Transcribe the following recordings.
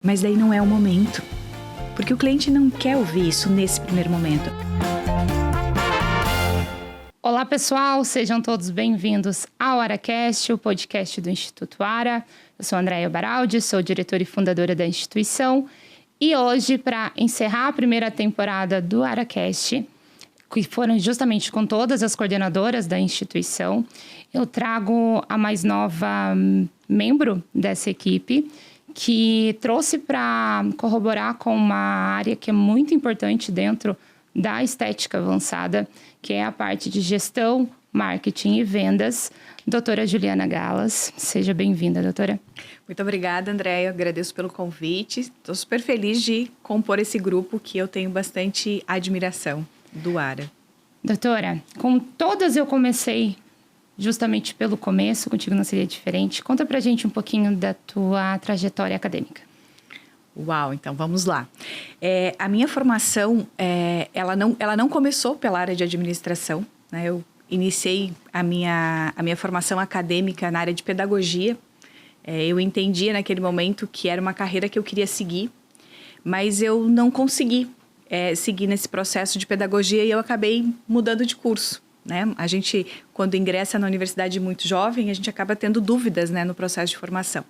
Mas daí não é o momento, porque o cliente não quer ouvir isso nesse primeiro momento. Olá pessoal, sejam todos bem-vindos ao AraCast, o podcast do Instituto Ara. Eu sou Andréia Baraldi, sou diretora e fundadora da instituição. E hoje, para encerrar a primeira temporada do AraCast, que foram justamente com todas as coordenadoras da instituição, eu trago a mais nova membro dessa equipe, que trouxe para corroborar com uma área que é muito importante dentro da estética avançada, que é a parte de gestão, marketing e vendas. Doutora Juliana Galas, seja bem-vinda, doutora. Muito obrigada, Andréia, eu agradeço pelo convite. Estou super feliz de compor esse grupo que eu tenho bastante admiração do Ara. Doutora, com todas eu comecei justamente pelo começo, contigo não seria diferente. Conta pra gente um pouquinho da tua trajetória acadêmica. Uau, então vamos lá. A minha formação, ela não começou pela área de administração, né? Eu iniciei a minha formação acadêmica na área de pedagogia. Eu entendia naquele momento que era uma carreira que eu queria seguir, mas eu não consegui seguir nesse processo de pedagogia e eu acabei mudando de curso. Né? A gente, quando ingressa na universidade muito jovem, a gente acaba tendo dúvidas, né, no processo de formação.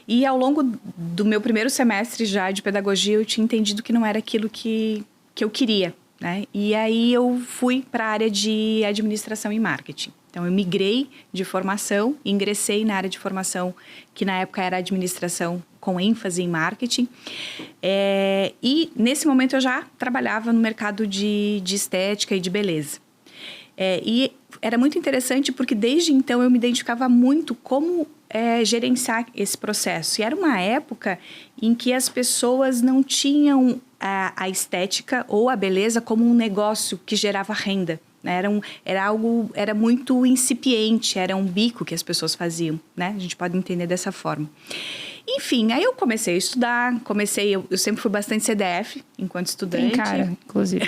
E ao longo do meu primeiro semestre já de pedagogia, eu tinha entendido que não era aquilo que eu queria. Né? E aí eu fui para a área de administração e marketing. Então eu migrei de formação, ingressei na área de formação que na época era administração com ênfase em marketing. E nesse momento eu já trabalhava no mercado de estética e de beleza. E era muito interessante porque desde então eu me identificava muito como gerenciar esse processo. E era uma época em que as pessoas não tinham a estética ou a beleza como um negócio que gerava renda. Era muito incipiente, era um bico que as pessoas faziam, né? A gente pode entender dessa forma. Enfim, aí eu comecei a estudar, eu sempre fui bastante CDF enquanto estudante. Tem cara, inclusive.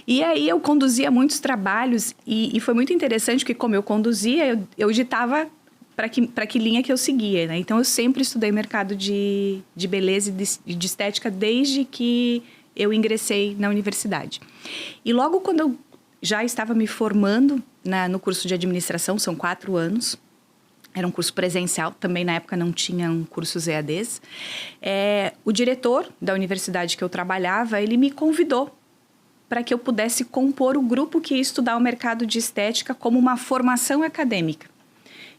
E aí eu conduzia muitos trabalhos e foi muito interessante porque como eu conduzia, eu ditava para que linha que eu seguia, né? Então eu sempre estudei mercado de beleza e de estética desde que eu ingressei na universidade. E logo quando eu já estava me formando no curso de administração, são 4 anos, era um curso presencial, também na época não tinham cursos EADs. O diretor da universidade que eu trabalhava, ele me convidou para que eu pudesse compor o grupo que ia estudar o mercado de estética como uma formação acadêmica.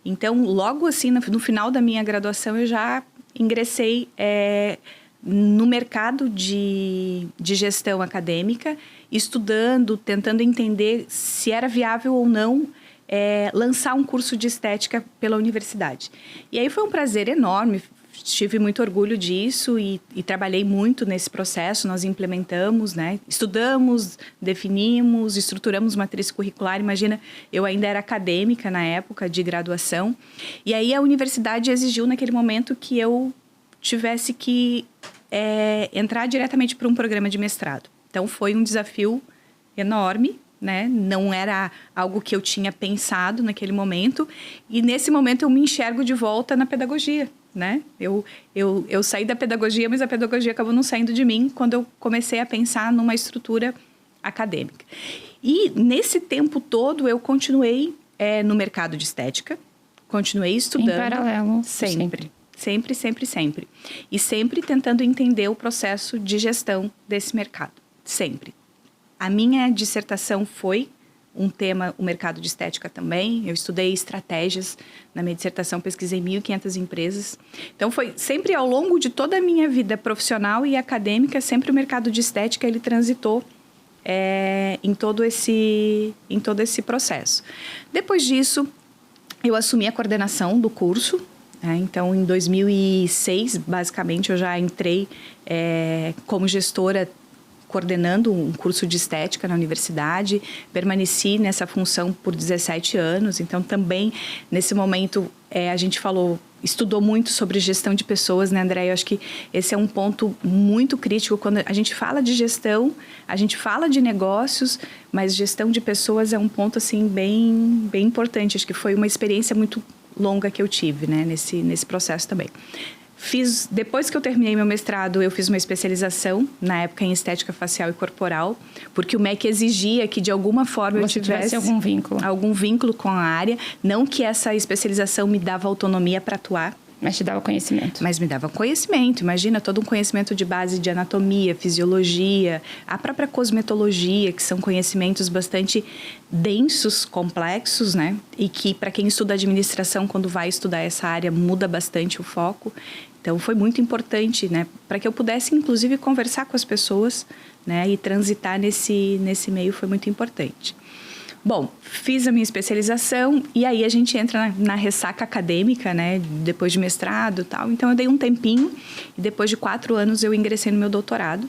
Então, logo assim, no final da minha graduação, eu já ingressei no mercado de gestão acadêmica, estudando, tentando entender se era viável ou não lançar um curso de estética pela universidade. E aí foi um prazer enorme, tive muito orgulho disso e trabalhei muito nesse processo, nós implementamos, né? Estudamos, definimos, estruturamos matriz curricular. Imagina, eu ainda era acadêmica na época de graduação, e aí a universidade exigiu naquele momento que eu tivesse que entrar diretamente para um programa de mestrado. Então foi um desafio enorme, né? Não era algo que eu tinha pensado naquele momento, e nesse momento eu me enxergo de volta na pedagogia, né? Eu saí da pedagogia, mas a pedagogia acabou não saindo de mim quando eu comecei a pensar numa estrutura acadêmica. E nesse tempo todo eu continuei no mercado de estética, continuei estudando. Em paralelo. Sempre. E sempre tentando entender o processo de gestão desse mercado. Sempre. A minha dissertação foi um tema, o mercado de estética também. Eu estudei estratégias. Na minha dissertação, pesquisei 1.500 empresas. Então, foi sempre ao longo de toda a minha vida profissional e acadêmica, sempre o mercado de estética, ele transitou em todo esse processo. Depois disso, eu assumi a coordenação do curso. Então, em 2006, basicamente, eu já entrei como gestora coordenando um curso de estética na universidade, permaneci nessa função por 17 anos, então também nesse momento a gente estudou muito sobre gestão de pessoas, né, André? Eu acho que esse é um ponto muito crítico, quando a gente fala de gestão, a gente fala de negócios, mas gestão de pessoas é um ponto assim bem importante, acho que foi uma experiência muito longa que eu tive, né, nesse processo também. Depois que eu terminei meu mestrado, eu fiz uma especialização, na época em estética facial e corporal, porque o MEC exigia que de alguma forma eu tivesse algum vínculo com a área, não que essa especialização me dava autonomia para atuar. Mas te dava conhecimento. Mas me dava conhecimento, imagina, todo um conhecimento de base de anatomia, fisiologia, a própria cosmetologia, que são conhecimentos bastante densos, complexos, né? E que para quem estuda administração, quando vai estudar essa área, muda bastante o foco. Então foi muito importante, né? Para que eu pudesse, inclusive, conversar com as pessoas, né? E transitar nesse meio foi muito importante. Bom, fiz a minha especialização e aí a gente entra na ressaca acadêmica, né? Depois de mestrado e tal. Então, eu dei um tempinho e depois de 4 anos eu ingressei no meu doutorado.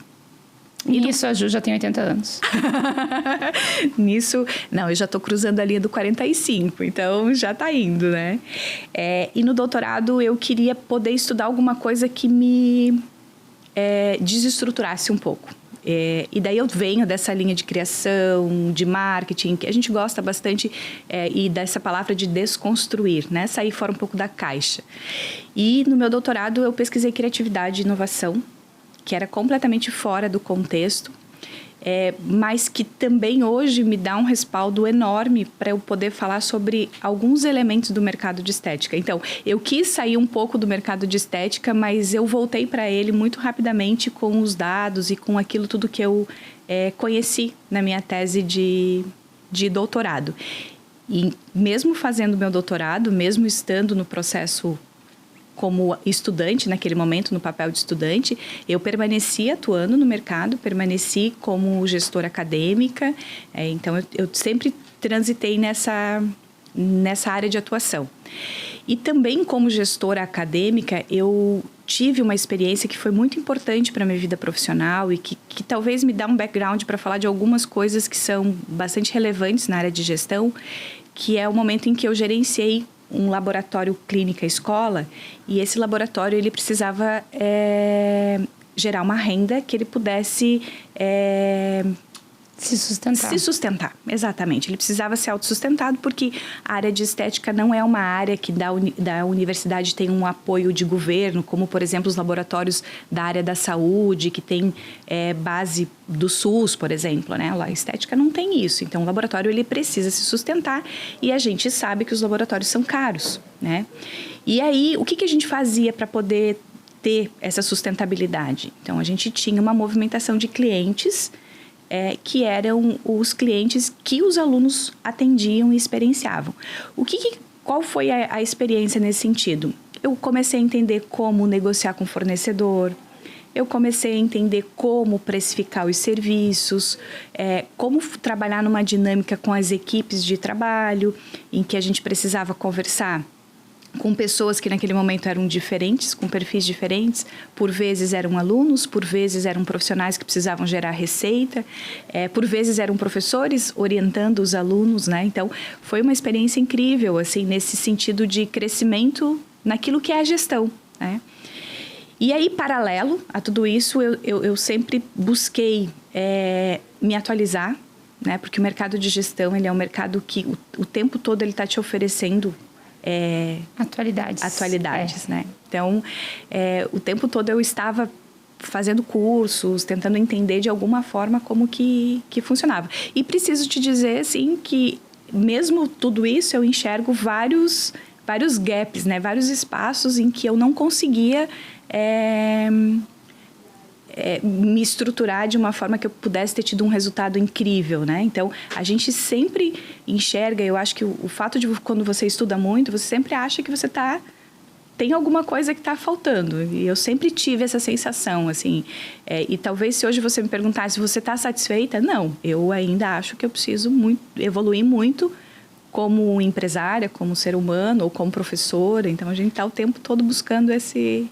E nisso a Ju já tem 80 anos. Nisso, não, eu já estou cruzando a linha do 45, então já está indo, né? E no doutorado eu queria poder estudar alguma coisa que me desestruturasse um pouco. E daí eu venho dessa linha de criação, de marketing, que a gente gosta bastante, e dessa palavra de desconstruir, né? Sair fora um pouco da caixa. E no meu doutorado eu pesquisei criatividade e inovação, que era completamente fora do contexto, mas que também hoje me dá um respaldo enorme para eu poder falar sobre alguns elementos do mercado de estética. Então, eu quis sair um pouco do mercado de estética, mas eu voltei para ele muito rapidamente com os dados e com aquilo tudo que eu conheci na minha tese de doutorado. E mesmo fazendo meu doutorado, mesmo estando no processo como estudante, naquele momento, no papel de estudante, eu permaneci atuando no mercado, permaneci como gestora acadêmica, então eu sempre transitei nessa área de atuação. E também como gestora acadêmica, eu tive uma experiência que foi muito importante para a minha vida profissional e que talvez me dá um background para falar de algumas coisas que são bastante relevantes na área de gestão, que é o momento em que eu gerenciei um laboratório clínica escola, e esse laboratório ele precisava gerar uma renda que ele pudesse se sustentar, exatamente. Ele precisava ser autossustentado porque a área de estética não é uma área que da universidade tem um apoio de governo, como, por exemplo, os laboratórios da área da saúde, que tem base do SUS, por exemplo, né? A estética não tem isso. Então, o laboratório ele precisa se sustentar e a gente sabe que os laboratórios são caros, né? E aí, o que a gente fazia para poder ter essa sustentabilidade? Então, a gente tinha uma movimentação de clientes que eram os clientes que os alunos atendiam e experienciavam. Qual foi a experiência nesse sentido? Eu comecei a entender como negociar com o fornecedor, eu comecei a entender como precificar os serviços, como trabalhar numa dinâmica com as equipes de trabalho, em que a gente precisava conversar com pessoas que naquele momento eram diferentes, com perfis diferentes, por vezes eram alunos, por vezes eram profissionais que precisavam gerar receita, por vezes eram professores orientando os alunos, né? Então, foi uma experiência incrível, assim, nesse sentido de crescimento naquilo que é a gestão, né? E aí, paralelo a tudo isso, eu sempre busquei me atualizar, né? Porque o mercado de gestão, ele é um mercado que o tempo todo ele está te oferecendo atualidades, né? Então, o tempo todo eu estava fazendo cursos, tentando entender de alguma forma como que funcionava. E preciso te dizer, assim, que mesmo tudo isso, eu enxergo vários gaps, né? Vários espaços em que eu não conseguia me estruturar de uma forma que eu pudesse ter tido um resultado incrível, né? Então, a gente sempre enxerga, eu acho que o fato de quando você estuda muito, você sempre acha que você tem alguma coisa que está faltando. E eu sempre tive essa sensação, assim. E talvez se hoje você me perguntasse se você está satisfeita, não. Eu ainda acho que eu preciso evoluir muito como empresária, como ser humano ou como professora. Então, a gente está o tempo todo buscando esse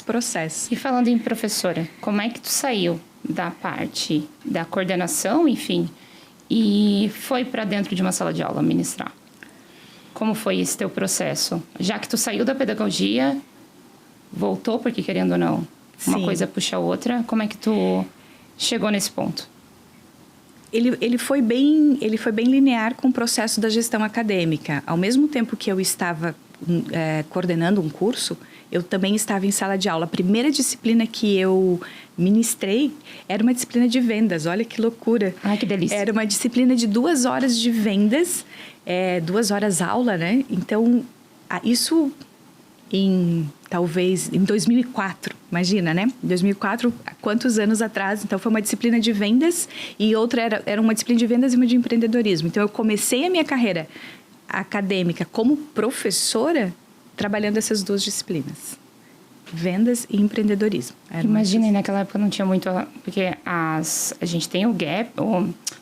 processo. E falando em professora, como é que tu saiu da parte da coordenação, enfim, e foi para dentro de uma sala de aula ministrar? Como foi esse teu processo? Já que tu saiu da pedagogia, voltou, porque querendo ou não, uma coisa puxa a outra, como é que tu chegou nesse ponto? Ele foi bem linear com o processo da gestão acadêmica. Ao mesmo tempo que eu estava coordenando um curso, eu também estava em sala de aula. A primeira disciplina que eu ministrei era uma disciplina de vendas. Olha que loucura. Ai, que delícia. Era uma disciplina de 2 horas de vendas, 2 horas aula, né? Então, isso talvez em 2004, imagina, né? 2004, há quantos anos atrás? Então, foi uma disciplina de vendas e outra era uma disciplina de vendas e uma de empreendedorismo. Então, eu comecei a minha carreira acadêmica como professora trabalhando essas 2 disciplinas. Vendas e empreendedorismo. Imagina, naquela época não tinha muito... Porque a gente tem o gap,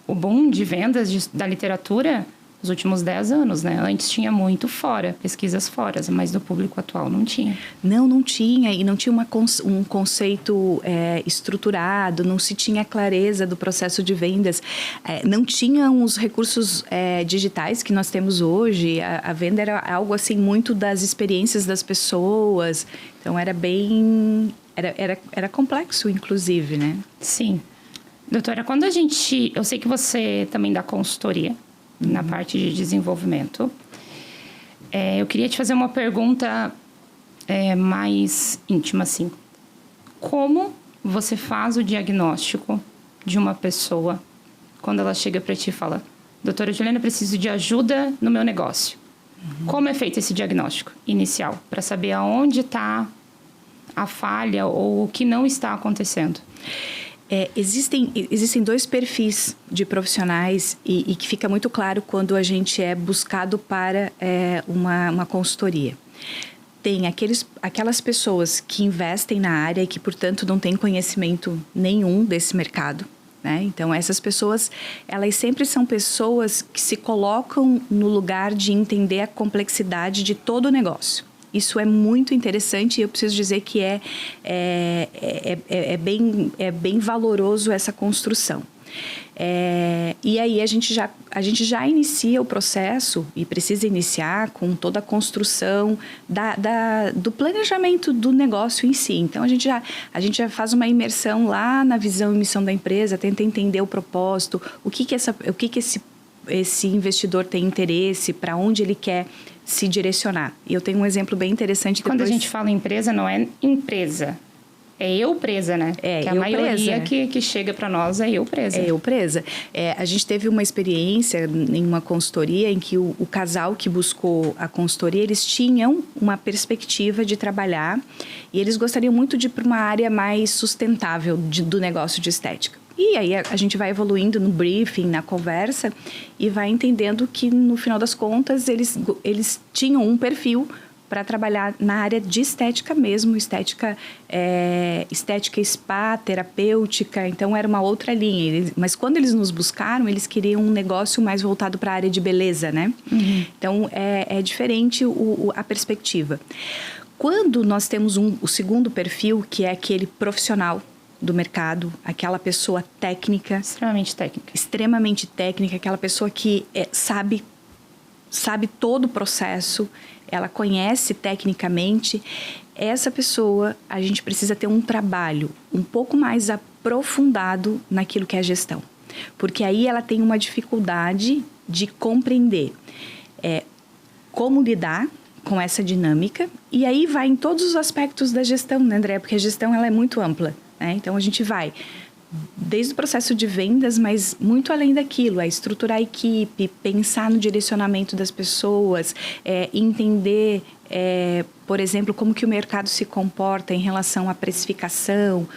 o boom de vendas da literatura nos últimos 10 anos, né? Antes tinha muito fora, pesquisas fora, mas no público atual não tinha. Não tinha. E não tinha um conceito estruturado, não se tinha clareza do processo de vendas. Não tinham os recursos digitais que nós temos hoje. A venda era algo assim muito das experiências das pessoas. Então, era bem... Era complexo, inclusive, né? Sim. Doutora, quando a gente... Eu sei que você também dá consultoria na parte de desenvolvimento. Eu queria te fazer uma pergunta mais íntima, assim. Como você faz o diagnóstico de uma pessoa quando ela chega para ti e fala: doutora Juliana, preciso de ajuda no meu negócio? Como é feito esse diagnóstico inicial? Para saber aonde está a falha ou o que não está acontecendo? Existem 2 perfis de profissionais e que fica muito claro quando a gente é buscado para uma consultoria. Tem aquelas pessoas que investem na área e que, portanto, não têm conhecimento nenhum desse mercado, né? Então, essas pessoas, elas sempre são pessoas que se colocam no lugar de entender a complexidade de todo o negócio. Isso é muito interessante e eu preciso dizer que é bem valoroso essa construção. E aí a gente já inicia o processo e precisa iniciar com toda a construção do planejamento do negócio em si. Então, a gente já faz uma imersão lá na visão e missão da empresa, tenta entender o propósito, o que esse investidor tem interesse, para onde ele quer se direcionar. E eu tenho um exemplo bem interessante. Quando a gente fala empresa, não é empresa. É eu presa, né? Que a maioria que chega para nós é eu presa. É eu presa. A gente teve uma experiência em uma consultoria em que o casal que buscou a consultoria, eles tinham uma perspectiva de trabalhar e eles gostariam muito de ir para uma área mais sustentável do negócio de estética. E aí a gente vai evoluindo no briefing, na conversa, e vai entendendo que, no final das contas, eles tinham um perfil para trabalhar na área de estética mesmo, estética spa, terapêutica, então era uma outra linha. Mas quando eles nos buscaram, eles queriam um negócio mais voltado para a área de beleza, né? Uhum. Então, é diferente a perspectiva. Quando nós temos o segundo perfil, que é aquele profissional do mercado, aquela pessoa técnica. Extremamente técnica, aquela pessoa que sabe todo o processo, ela conhece tecnicamente. Essa pessoa, a gente precisa ter um trabalho um pouco mais aprofundado naquilo que é gestão. Porque aí ela tem uma dificuldade de compreender como lidar com essa dinâmica. E aí vai em todos os aspectos da gestão, né, André? Porque a gestão ela é muito ampla. Então, a gente vai desde o processo de vendas, mas muito além daquilo, estruturar a equipe, pensar no direcionamento das pessoas, entender, por exemplo, como que o mercado se comporta em relação à precificação.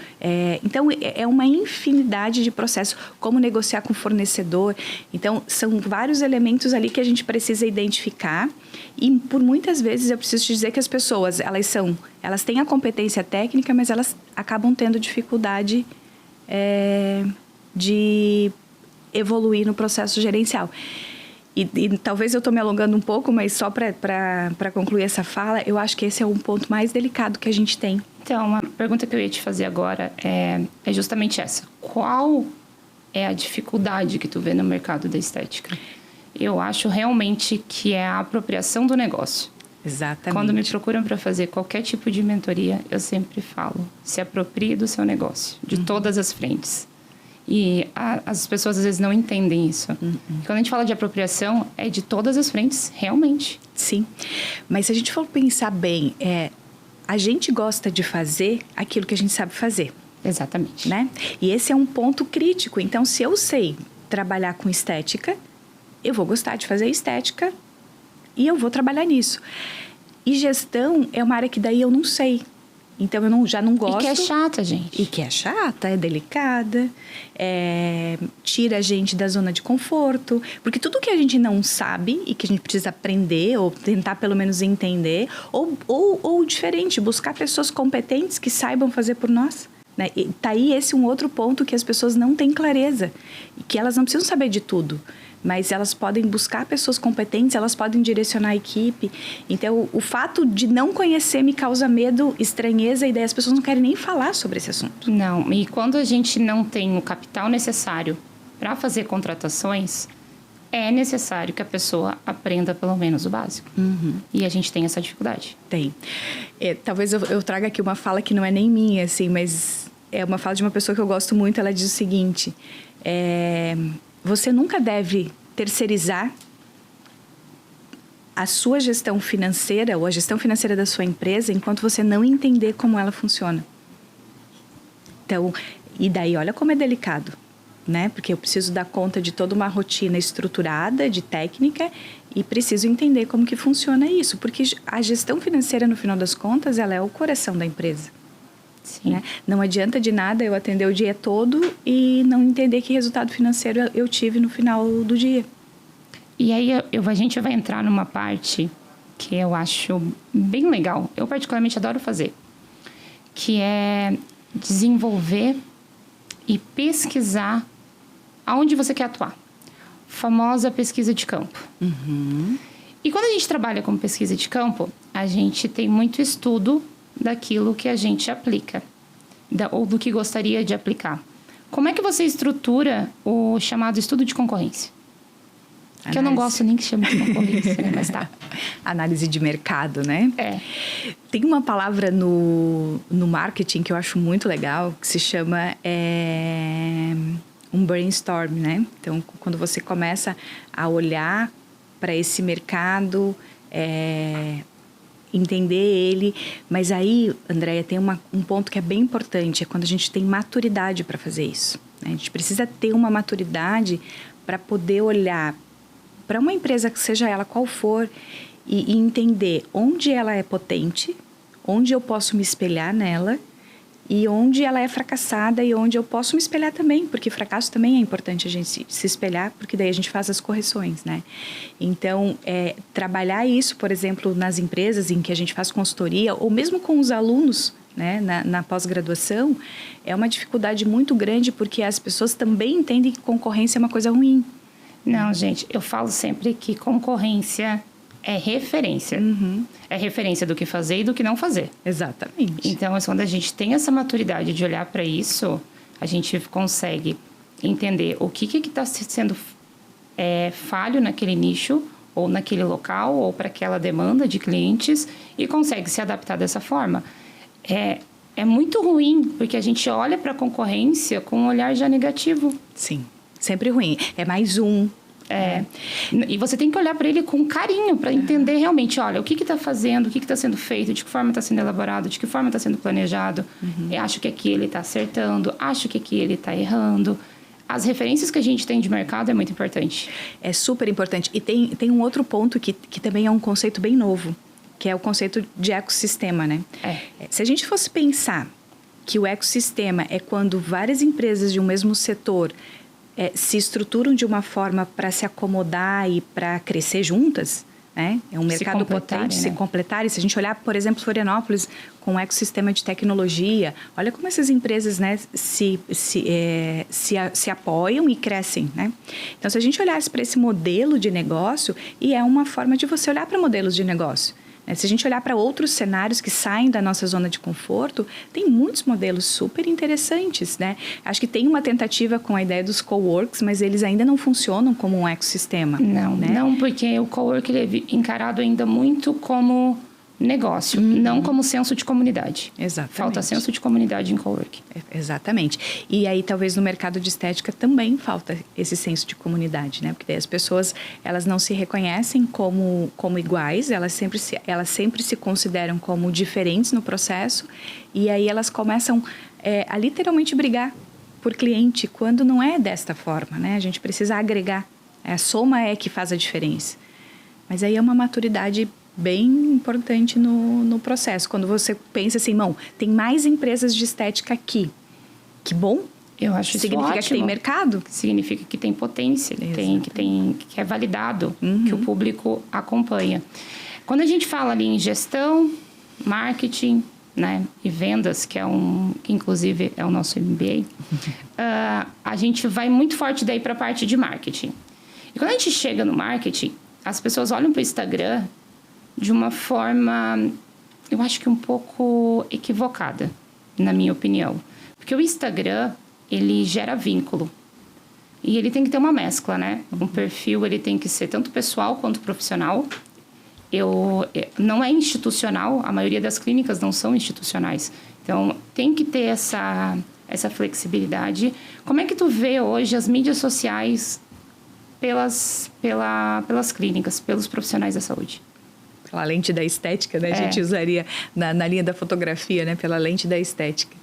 Então, é uma infinidade de processos, como negociar com o fornecedor. Então, são vários elementos ali que a gente precisa identificar e, por muitas vezes, eu preciso te dizer que as pessoas, elas têm a competência técnica, mas elas acabam tendo dificuldade de evoluir no processo gerencial. E talvez eu estou me alongando um pouco, mas só para concluir essa fala, eu acho que esse é um ponto mais delicado que a gente tem. Então, uma pergunta que eu ia te fazer agora é justamente essa. Qual é a dificuldade que tu vê no mercado da estética? Eu acho realmente que é a apropriação do negócio. Exatamente. Quando me procuram para fazer qualquer tipo de mentoria, eu sempre falo, se aproprie do seu negócio, de todas as frentes. E as pessoas às vezes não entendem isso. Quando a gente fala de apropriação, é de todas as frentes, realmente. Sim, mas se a gente for pensar bem, a gente gosta de fazer aquilo que a gente sabe fazer. Exatamente. Né? E esse é um ponto crítico. Então, se eu sei trabalhar com estética, eu vou gostar de fazer estética e eu vou trabalhar nisso. E gestão é uma área que daí eu não sei. Então, eu já não gosto. E que é chata, gente. E que é chata, é delicada, tira a gente da zona de conforto. Porque tudo que a gente não sabe e que a gente precisa aprender, ou tentar pelo menos entender, ou diferente, buscar pessoas competentes que saibam fazer por nós. Né? E tá aí esse um outro ponto que as pessoas não têm clareza. Que elas não precisam saber de tudo. Mas elas podem buscar pessoas competentes, elas podem direcionar a equipe. Então, o fato de não conhecer me causa medo, estranheza, e daí as pessoas não querem nem falar sobre esse assunto. Não, e quando a gente não tem o capital necessário para fazer contratações, é necessário que a pessoa aprenda pelo menos o básico. Uhum. E a gente tem essa dificuldade. Tem. Talvez eu traga aqui uma fala que não é nem minha, assim, mas é uma fala de uma pessoa que eu gosto muito. Ela diz o seguinte... Você nunca deve terceirizar a sua gestão financeira ou a gestão financeira da sua empresa enquanto você não entender como ela funciona. Então, e daí olha como é delicado, né? Porque eu preciso dar conta de toda uma rotina estruturada, de técnica, e preciso entender como que funciona isso. Porque a gestão financeira, no final das contas, ela é o coração da empresa. Sim. Né? Não adianta de nada eu atender o dia todo e não entender que resultado financeiro eu tive no final do dia. E aí a gente vai entrar numa parte que eu acho bem legal. Eu particularmente adoro fazer. Que é desenvolver e pesquisar aonde você quer atuar. Famosa pesquisa de campo. Uhum. E quando a gente trabalha com pesquisa de campo, a gente tem muito estudo daquilo que a gente aplica, ou do que gostaria de aplicar. Como é que você estrutura o chamado estudo de concorrência? Que eu não gosto nem que chame de concorrência, né? Mas tá. Análise de mercado, né? Tem uma palavra no marketing que eu acho muito legal, que se chama um brainstorm, né? Então, quando você começa a olhar para esse mercado, entender ele, mas aí, Andréia, tem um ponto que é bem importante, é quando a gente tem maturidade para fazer isso. Né? A gente precisa ter uma maturidade para poder olhar para uma empresa, que seja ela qual for, e entender onde ela é potente, onde eu posso me espelhar nela, e onde ela é fracassada e onde eu posso me espelhar também, porque fracasso também é importante a gente se espelhar, porque daí a gente faz as correções, né? Então, trabalhar isso, por exemplo, nas empresas em que a gente faz consultoria, ou mesmo com os alunos, né, na pós-graduação, é uma dificuldade muito grande, porque as pessoas também entendem que concorrência é uma coisa ruim. Não, gente, eu falo sempre que concorrência é referência. Uhum. É referência do que fazer e do que não fazer. Exatamente. Então, quando a gente tem essa maturidade de olhar para isso, a gente consegue entender o que está sendo falho naquele nicho, ou naquele local, ou para aquela demanda de clientes, e consegue se adaptar dessa forma. É muito ruim, porque a gente olha para a concorrência com um olhar já negativo. Sim, sempre ruim. É mais um. E você tem que olhar para ele com carinho, para entender realmente, olha, o que está fazendo, o que está sendo feito, de que forma está sendo elaborado, de que forma está sendo planejado. Uhum. Eu acho que aqui ele está acertando, acho que aqui ele está errando. As referências que a gente tem de mercado é muito importante. É super importante. E tem um outro ponto que também é um conceito bem novo, que é o conceito de ecossistema, né? Se a gente fosse pensar que o ecossistema é quando várias empresas de um mesmo setor se estruturam de uma forma para se acomodar e para crescer juntas, né? É um mercado potente, se completarem. Se a gente olhar, por exemplo, Florianópolis com um ecossistema de tecnologia, olha como essas empresas, né, se apoiam e crescem, né? Então, se a gente olhasse para esse modelo de negócio, e é uma forma de você olhar para modelos de negócio. Se a gente olhar para outros cenários que saem da nossa zona de conforto, tem muitos modelos super interessantes, né? Acho que tem uma tentativa com a ideia dos coworks, mas eles ainda não funcionam como um ecossistema. Não, né? Não, porque o cowork ele é encarado ainda muito como negócio, não como senso de comunidade. Exatamente. Falta senso de comunidade em coworking. Exatamente. E aí, talvez no mercado de estética também falta esse senso de comunidade, né? Porque daí as pessoas, elas não se reconhecem como iguais, elas sempre se consideram como diferentes no processo, e aí elas começam a literalmente brigar por cliente, quando não é desta forma, né? A gente precisa agregar. A soma é que faz a diferença. Mas aí é uma maturidade bem importante no processo. Quando você pensa assim, tem mais empresas de estética aqui. Que bom. Eu acho isso significa ótimo. Que tem mercado? Significa que tem potência, que é validado, que o público acompanha. Quando a gente fala ali em gestão, marketing, né, e vendas, que inclusive é o nosso MBA, a gente vai muito forte daí para a parte de marketing. E quando a gente chega no marketing, as pessoas olham para o Instagram de uma forma, eu acho que um pouco equivocada, na minha opinião. Porque o Instagram, ele gera vínculo. E ele tem que ter uma mescla, né? Um perfil, ele tem que ser tanto pessoal quanto profissional. Não é institucional, a maioria das clínicas não são institucionais. Então, tem que ter essa flexibilidade. Como é que tu vê hoje as mídias sociais pelas clínicas, pelos profissionais da saúde? Pela lente da estética, né? A gente usaria na linha da fotografia, né? Pela lente da estética.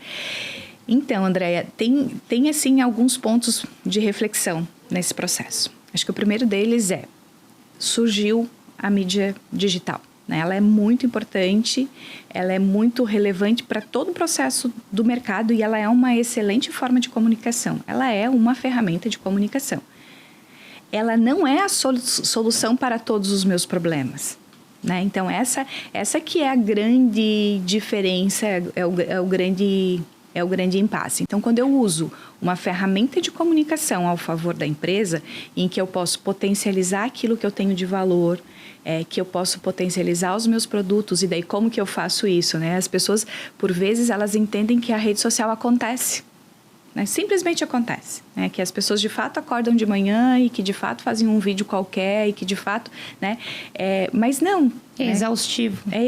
Então, Andréia, tem assim alguns pontos de reflexão nesse processo. Acho que o primeiro deles surgiu a mídia digital, né? Ela é muito importante, ela é muito relevante para todo o processo do mercado e ela é uma excelente forma de comunicação. Ela é uma ferramenta de comunicação. Ela não é a solução para todos os meus problemas, né? Então, essa que é a grande diferença, é o grande impasse. Então, quando eu uso uma ferramenta de comunicação ao favor da empresa, em que eu posso potencializar aquilo que eu tenho de valor, que eu posso potencializar os meus produtos, e daí como que eu faço isso, né? As pessoas, por vezes, elas entendem que a rede social acontece, né? Simplesmente acontece, né? Que as pessoas de fato acordam de manhã e que de fato fazem um vídeo qualquer e que de fato, né? Mas não. É exaustivo. É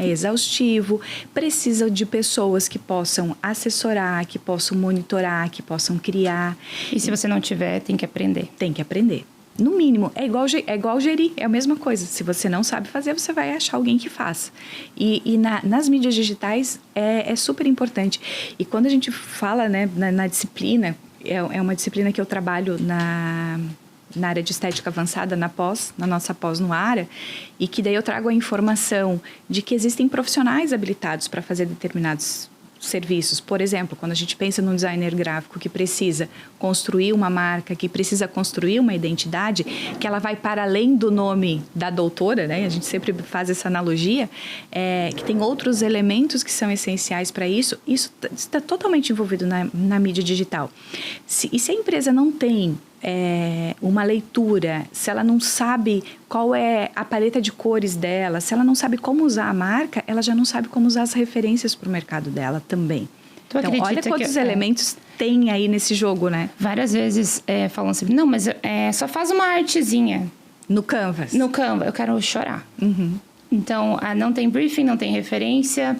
exaustivo. Precisa de pessoas que possam assessorar, que possam monitorar, que possam criar. E se você não tiver, tem que aprender. Tem que aprender. No mínimo, é igual gerir, é a mesma coisa. Se você não sabe fazer, você vai achar alguém que faça. E nas mídias digitais é super importante. E quando a gente fala, né, na disciplina, é uma disciplina que eu trabalho na área de estética avançada, na nossa pós no ARA, e que daí eu trago a informação de que existem profissionais habilitados para fazer determinados serviços. Por exemplo, quando a gente pensa num designer gráfico que precisa construir uma marca, que precisa construir uma identidade, que ela vai para além do nome da doutora, né? A gente sempre faz essa analogia, que tem outros elementos que são essenciais para isso. Isso está totalmente envolvido na mídia digital. E se a empresa não tem uma leitura, se ela não sabe qual é a paleta de cores dela, se ela não sabe como usar a marca, ela já não sabe como usar as referências para o mercado dela também. Então, olha quantos elementos tem aí nesse jogo, né? Várias vezes falam assim, não, mas só faz uma artezinha. No Canvas. No Canva, eu quero chorar. Uhum. Então, não tem briefing, não tem referência.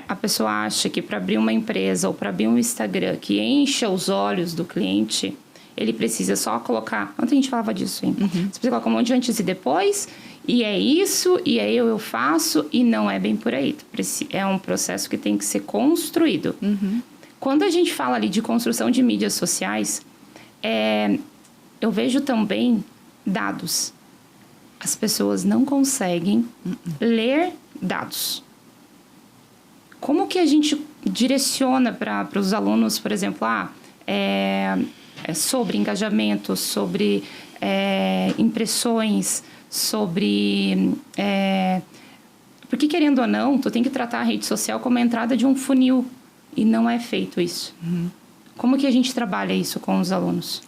A pessoa acha que para abrir uma empresa ou para abrir um Instagram que encha os olhos do cliente, ele precisa só colocar... Ontem a gente falava disso, hein? Uhum. Você precisa colocar um monte de antes e depois, e é isso, e aí eu faço, e não é bem por aí. É um processo que tem que ser construído. Uhum. Quando a gente fala ali de construção de mídias sociais, eu vejo também dados. As pessoas não conseguem ler dados. Como que a gente direciona para os alunos, por exemplo, sobre engajamento, sobre impressões, sobre... porque, querendo ou não, tu tem que tratar a rede social como a entrada de um funil. E não é feito isso. Uhum. Como que a gente trabalha isso com os alunos?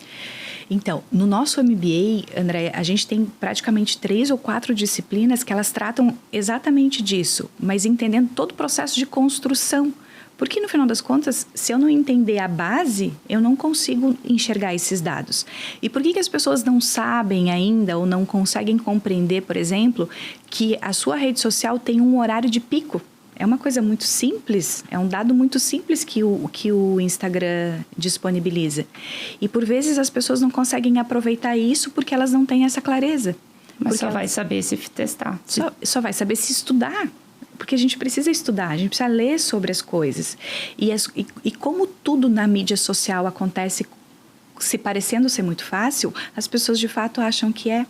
Então, no nosso MBA, André, a gente tem praticamente 3 ou 4 disciplinas que elas tratam exatamente disso, mas entendendo todo o processo de construção. Porque, no final das contas, se eu não entender a base, eu não consigo enxergar esses dados. E por que as pessoas não sabem ainda ou não conseguem compreender, por exemplo, que a sua rede social tem um horário de pico? É uma coisa muito simples, é um dado muito simples que o Instagram disponibiliza. E, por vezes, as pessoas não conseguem aproveitar isso porque elas não têm essa clareza. Mas só vai saber se testar. Só vai saber se estudar. Porque a gente precisa estudar, a gente precisa ler sobre as coisas. E como tudo na mídia social acontece se parecendo ser muito fácil, as pessoas de fato acham que é.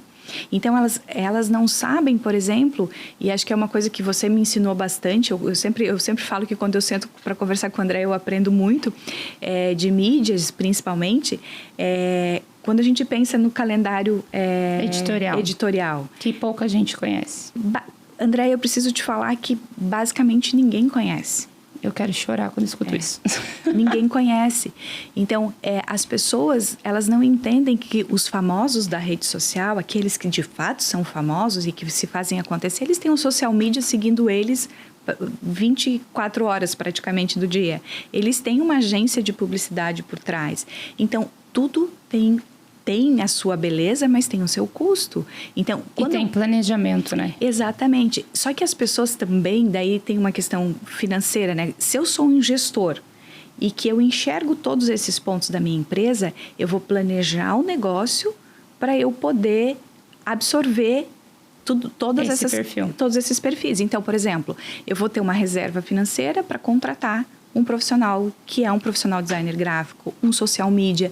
Então, elas não sabem, por exemplo, e acho que é uma coisa que você me ensinou bastante, eu sempre falo que quando eu sento para conversar com o André, eu aprendo muito, de mídias, principalmente, quando a gente pensa no calendário editorial. Que pouca gente conhece. André, eu preciso te falar que basicamente ninguém conhece. Eu quero chorar quando escuto isso. Ninguém conhece. Então, as pessoas, elas não entendem que os famosos da rede social, aqueles que de fato são famosos e que se fazem acontecer, eles têm um social media seguindo eles 24 horas praticamente do dia. Eles têm uma agência de publicidade por trás. Então, tudo tem a sua beleza, mas tem o seu custo. Então, e tem planejamento, né? Exatamente. Só que as pessoas também, daí tem uma questão financeira, né? Se eu sou um gestor e que eu enxergo todos esses pontos da minha empresa, eu vou planejar o negócio para eu poder absorver todos esses perfis. Então, por exemplo, eu vou ter uma reserva financeira para contratar um profissional que é um profissional designer gráfico, um social media.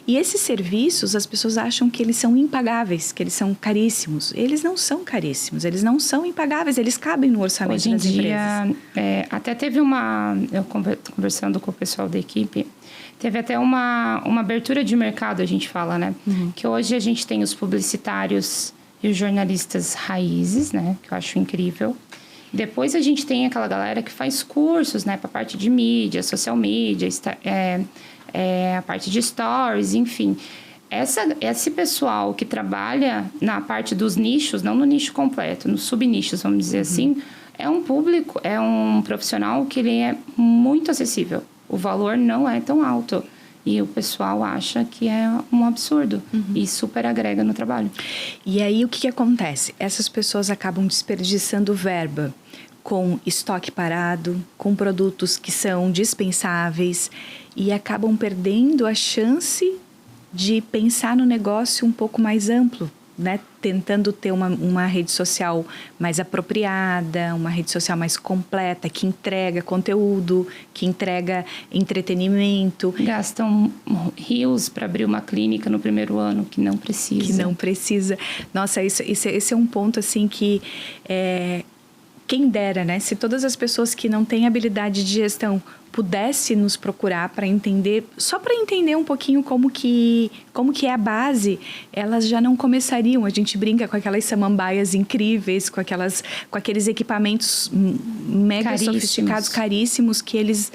E esses serviços, as pessoas acham que eles são impagáveis, que eles são caríssimos. Eles não são caríssimos, eles não são impagáveis, eles cabem no orçamento das empresas. Até teve eu conversando com o pessoal da equipe, teve até uma abertura de mercado, a gente fala, né? Uhum. Que hoje a gente tem os publicitários e os jornalistas raízes, né? Que eu acho incrível. Depois a gente tem aquela galera que faz cursos, né, para a parte de mídia, social media, a parte de stories, enfim. Esse pessoal que trabalha na parte dos nichos, não no nicho completo, nos subnichos, vamos dizer assim, é um público, é um profissional que ele é muito acessível. O valor não é tão alto. E o pessoal acha que é um absurdo e super agrega no trabalho. E aí, o que acontece? Essas pessoas acabam desperdiçando verba com estoque parado, com produtos que são dispensáveis e acabam perdendo a chance de pensar no negócio um pouco mais amplo, né? Tentando ter uma rede social mais apropriada, uma rede social mais completa, que entrega conteúdo, que entrega entretenimento. Gastam rios para abrir uma clínica no primeiro ano, que não precisa. Nossa, esse é um ponto assim que... quem dera, né? Se todas as pessoas que não têm habilidade de gestão pudesse nos procurar para entender, só para entender um pouquinho como que é a base, elas já não começariam. A gente brinca com aquelas samambaias incríveis, com aqueles equipamentos mega sofisticados, caríssimos, que eles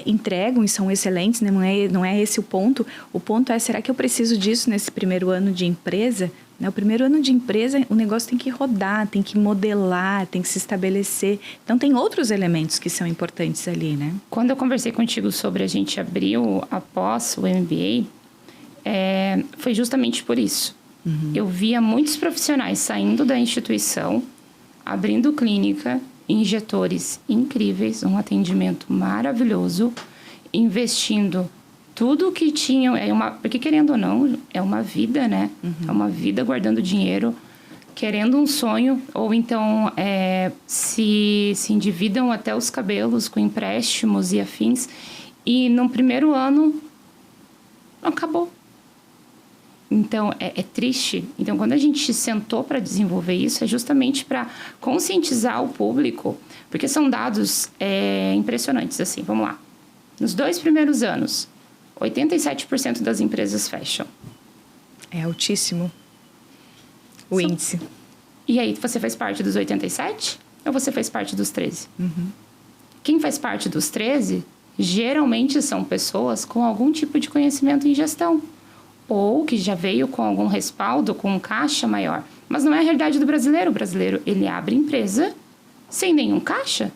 entregam e são excelentes, né? Não é esse o ponto. O ponto é, será que eu preciso disso nesse primeiro ano de empresa? O primeiro ano de empresa, o negócio tem que rodar, tem que modelar, tem que se estabelecer. Então, tem outros elementos que são importantes ali, né? Quando eu conversei contigo sobre a gente abrir após o MBA, foi justamente por isso. Eu via muitos profissionais saindo da instituição, abrindo clínica, injetores incríveis, um atendimento maravilhoso, investindo tudo que tinham, porque querendo ou não, é uma vida, né? É uma vida guardando dinheiro, querendo um sonho, ou então se endividam até os cabelos com empréstimos e afins, e no primeiro ano, acabou. Então, é triste. Então, quando a gente sentou para desenvolver isso, é justamente para conscientizar o público, porque são dados impressionantes, assim, vamos lá. Nos 2 primeiros anos, 87% das empresas fecham. É altíssimo o índice. E aí, você faz parte dos 87 ou você faz parte dos 13? Quem faz parte dos 13, geralmente são pessoas com algum tipo de conhecimento em gestão. Ou que já veio com algum respaldo, com um caixa maior. Mas não é a realidade do brasileiro. O brasileiro, ele abre empresa sem nenhum caixa.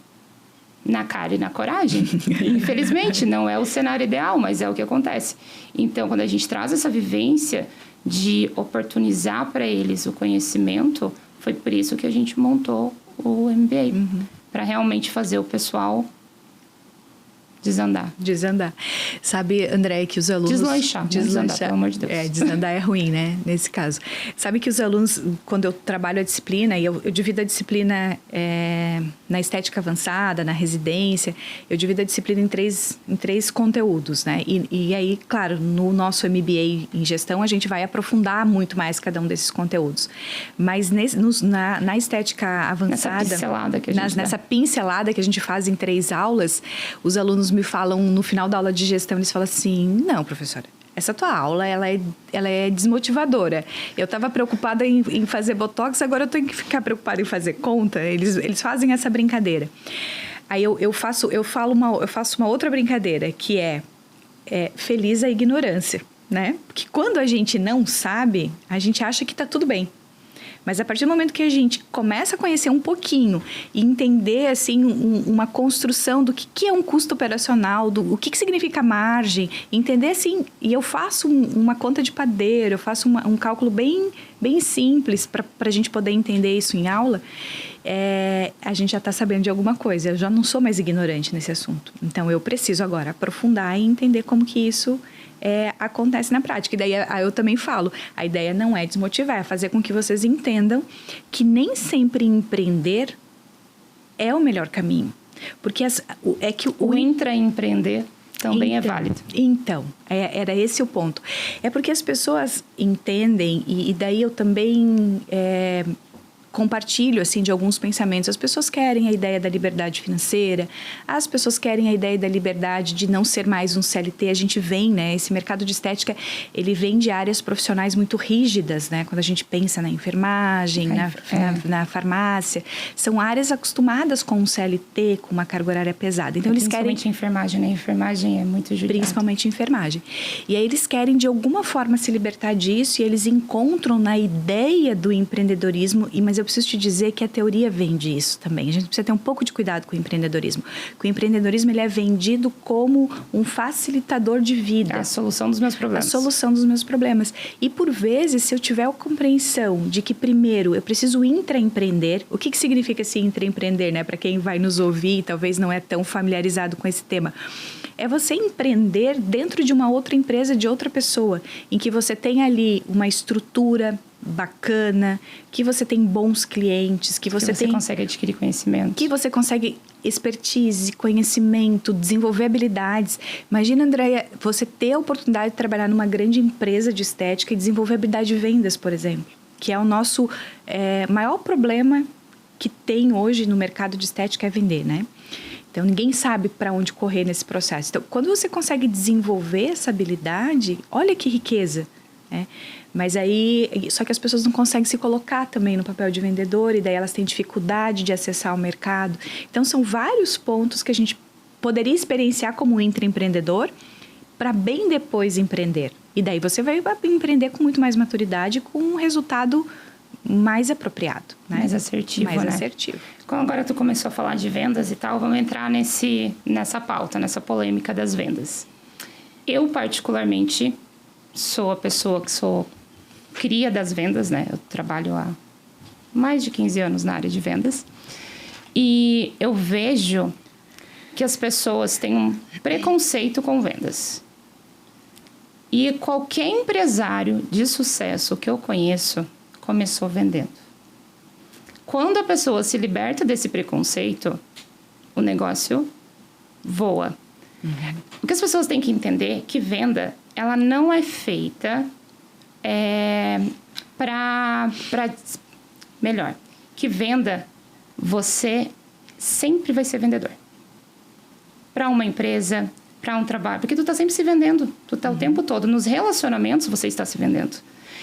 na cara e na coragem. Infelizmente, não é o cenário ideal, mas é o que acontece. Então, quando a gente traz essa vivência de oportunizar para eles o conhecimento, foi por isso que a gente montou o MBA. Para realmente fazer o pessoal desandar. Sabe, André, que os alunos... Deslanchar, pelo amor de Deus. Desandar é ruim, né? Nesse caso. Sabe que os alunos, quando eu trabalho a disciplina, e eu divido a disciplina na estética avançada, na residência, eu divido a disciplina em três conteúdos, né? E aí, claro, no nosso MBA em gestão, a gente vai aprofundar muito mais cada um desses conteúdos. Mas na estética avançada... Nessa pincelada que a gente faz em 3 aulas, os alunos me falam, no final da aula de gestão, eles falam assim, não, professora, essa tua aula, ela é desmotivadora. Eu estava preocupada em fazer botox, agora eu tenho que ficar preocupada em fazer conta. Eles fazem essa brincadeira. Aí eu faço uma outra brincadeira, que é feliz a ignorância, né? Porque quando a gente não sabe, a gente acha que está tudo bem. Mas a partir do momento que a gente começa a conhecer um pouquinho e entender assim, uma construção do que é um custo operacional, o que significa margem, entender assim, e eu faço uma conta de padeiro, eu faço um cálculo bem simples para a gente poder entender isso em aula, a gente já está sabendo de alguma coisa. Eu já não sou mais ignorante nesse assunto. Então, eu preciso agora aprofundar e entender como que isso acontece na prática. E daí eu também falo, a ideia não é desmotivar, é fazer com que vocês entendam que nem sempre empreender é o melhor caminho. Porque o intraempreender também é válido. Então, era esse o ponto. É porque as pessoas entendem, e daí eu também compartilho assim, de alguns pensamentos. As pessoas querem a ideia da liberdade financeira, as pessoas querem a ideia da liberdade de não ser mais um CLT. A gente vem, né? Esse mercado de estética, ele vem de áreas profissionais muito rígidas, né? Quando a gente pensa na enfermagem, na farmácia, são áreas acostumadas com um CLT, com uma carga horária pesada. Então, eles querem... Principalmente enfermagem, né? Enfermagem é muito judiada. Principalmente enfermagem. E aí, eles querem, de alguma forma, se libertar disso, e eles encontram na ideia do empreendedorismo, mas eu preciso te dizer que a teoria vende isso também. A gente precisa ter um pouco de cuidado com o empreendedorismo. Porque o empreendedorismo, ele é vendido como um facilitador de vida. É a solução dos meus problemas. A solução dos meus problemas. E, por vezes, se eu tiver a compreensão de que, primeiro, eu preciso intraempreender. O que significa esse intraempreender, né? Para quem vai nos ouvir e talvez não é tão familiarizado com esse tema. É você empreender dentro de uma outra empresa, de outra pessoa, em que você tem ali uma estrutura bacana, que você tem bons clientes, que você consegue adquirir conhecimento, que você consegue expertise, conhecimento, desenvolver habilidades. Imagina, Andréia, você ter a oportunidade de trabalhar numa grande empresa de estética e desenvolver habilidade de vendas, por exemplo, que é o nosso maior problema que tem hoje no mercado de estética, é vender, né? Então, ninguém sabe para onde correr nesse processo. Então, quando você consegue desenvolver essa habilidade, olha que riqueza, né? Mas aí, só que as pessoas não conseguem se colocar também no papel de vendedor, e daí elas têm dificuldade de acessar o mercado. Então, são vários pontos que a gente poderia experienciar como intraempreendedor para bem depois empreender. E daí você vai empreender com muito mais maturidade, com um resultado mais apropriado, né? Mais assertivo, mais né? assertivo. Como agora tu começou a falar de vendas e tal, vamos entrar nessa pauta, nessa polêmica das vendas. Eu, particularmente, sou a pessoa que sou cria das vendas, né? Eu trabalho há mais de 15 anos na área de vendas. E eu vejo que as pessoas têm um preconceito com vendas. E qualquer empresário de sucesso que eu conheço começou vendendo. Quando a pessoa se liberta desse preconceito, o negócio voa. O que as pessoas têm que entender é que venda, ela não é feita melhor, que venda, você sempre vai ser vendedor. Para uma empresa, para um trabalho, porque tu está sempre se vendendo. Tu está o tempo todo. Nos relacionamentos, você está se vendendo.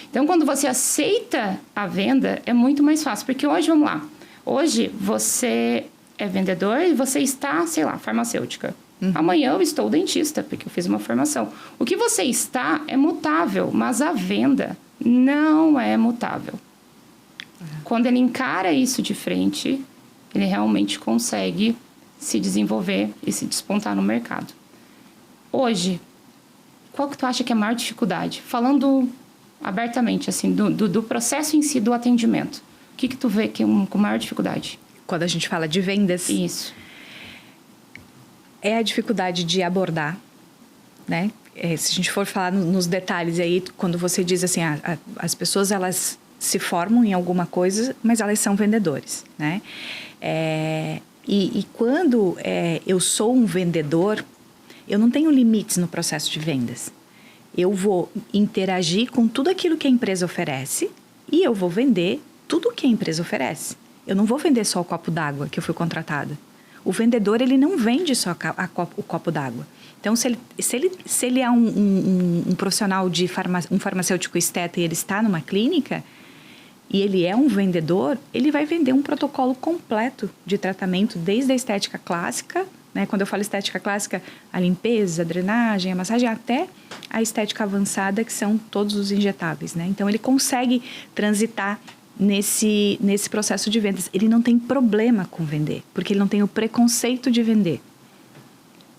Então, quando você aceita a venda, é muito mais fácil. Porque hoje, vamos lá, hoje você é vendedor e você está, sei lá, farmacêutica. Amanhã eu estou dentista, porque eu fiz uma formação. O que você está é mutável, mas a venda não é mutável. Quando ele encara isso de frente, ele realmente consegue se desenvolver e se despontar no mercado. Hoje, qual que tu acha que é a maior dificuldade? Falando abertamente, assim, do processo em si do atendimento. O que tu vê que é com maior dificuldade? Quando a gente fala de vendas... Isso. É a dificuldade de abordar, né? Se a gente for falar nos detalhes aí, quando você diz assim, as pessoas, elas se formam em alguma coisa, mas elas são vendedores, né? E quando eu sou um vendedor, eu não tenho limites no processo de vendas. Eu vou interagir com tudo aquilo que a empresa oferece e eu vou vender tudo o que a empresa oferece. Eu não vou vender só o copo d'água que eu fui contratada. O vendedor, ele não vende só o copo d'água. Então, se ele é um profissional um farmacêutico esteta e ele está numa clínica e ele é um vendedor, ele vai vender um protocolo completo de tratamento, desde a estética clássica, né? Quando eu falo estética clássica, a limpeza, a drenagem, a massagem, até a estética avançada, que são todos os injetáveis, né? Então, ele consegue transitar nesse processo de vendas. Ele não tem problema com vender, porque ele não tem o preconceito de vender.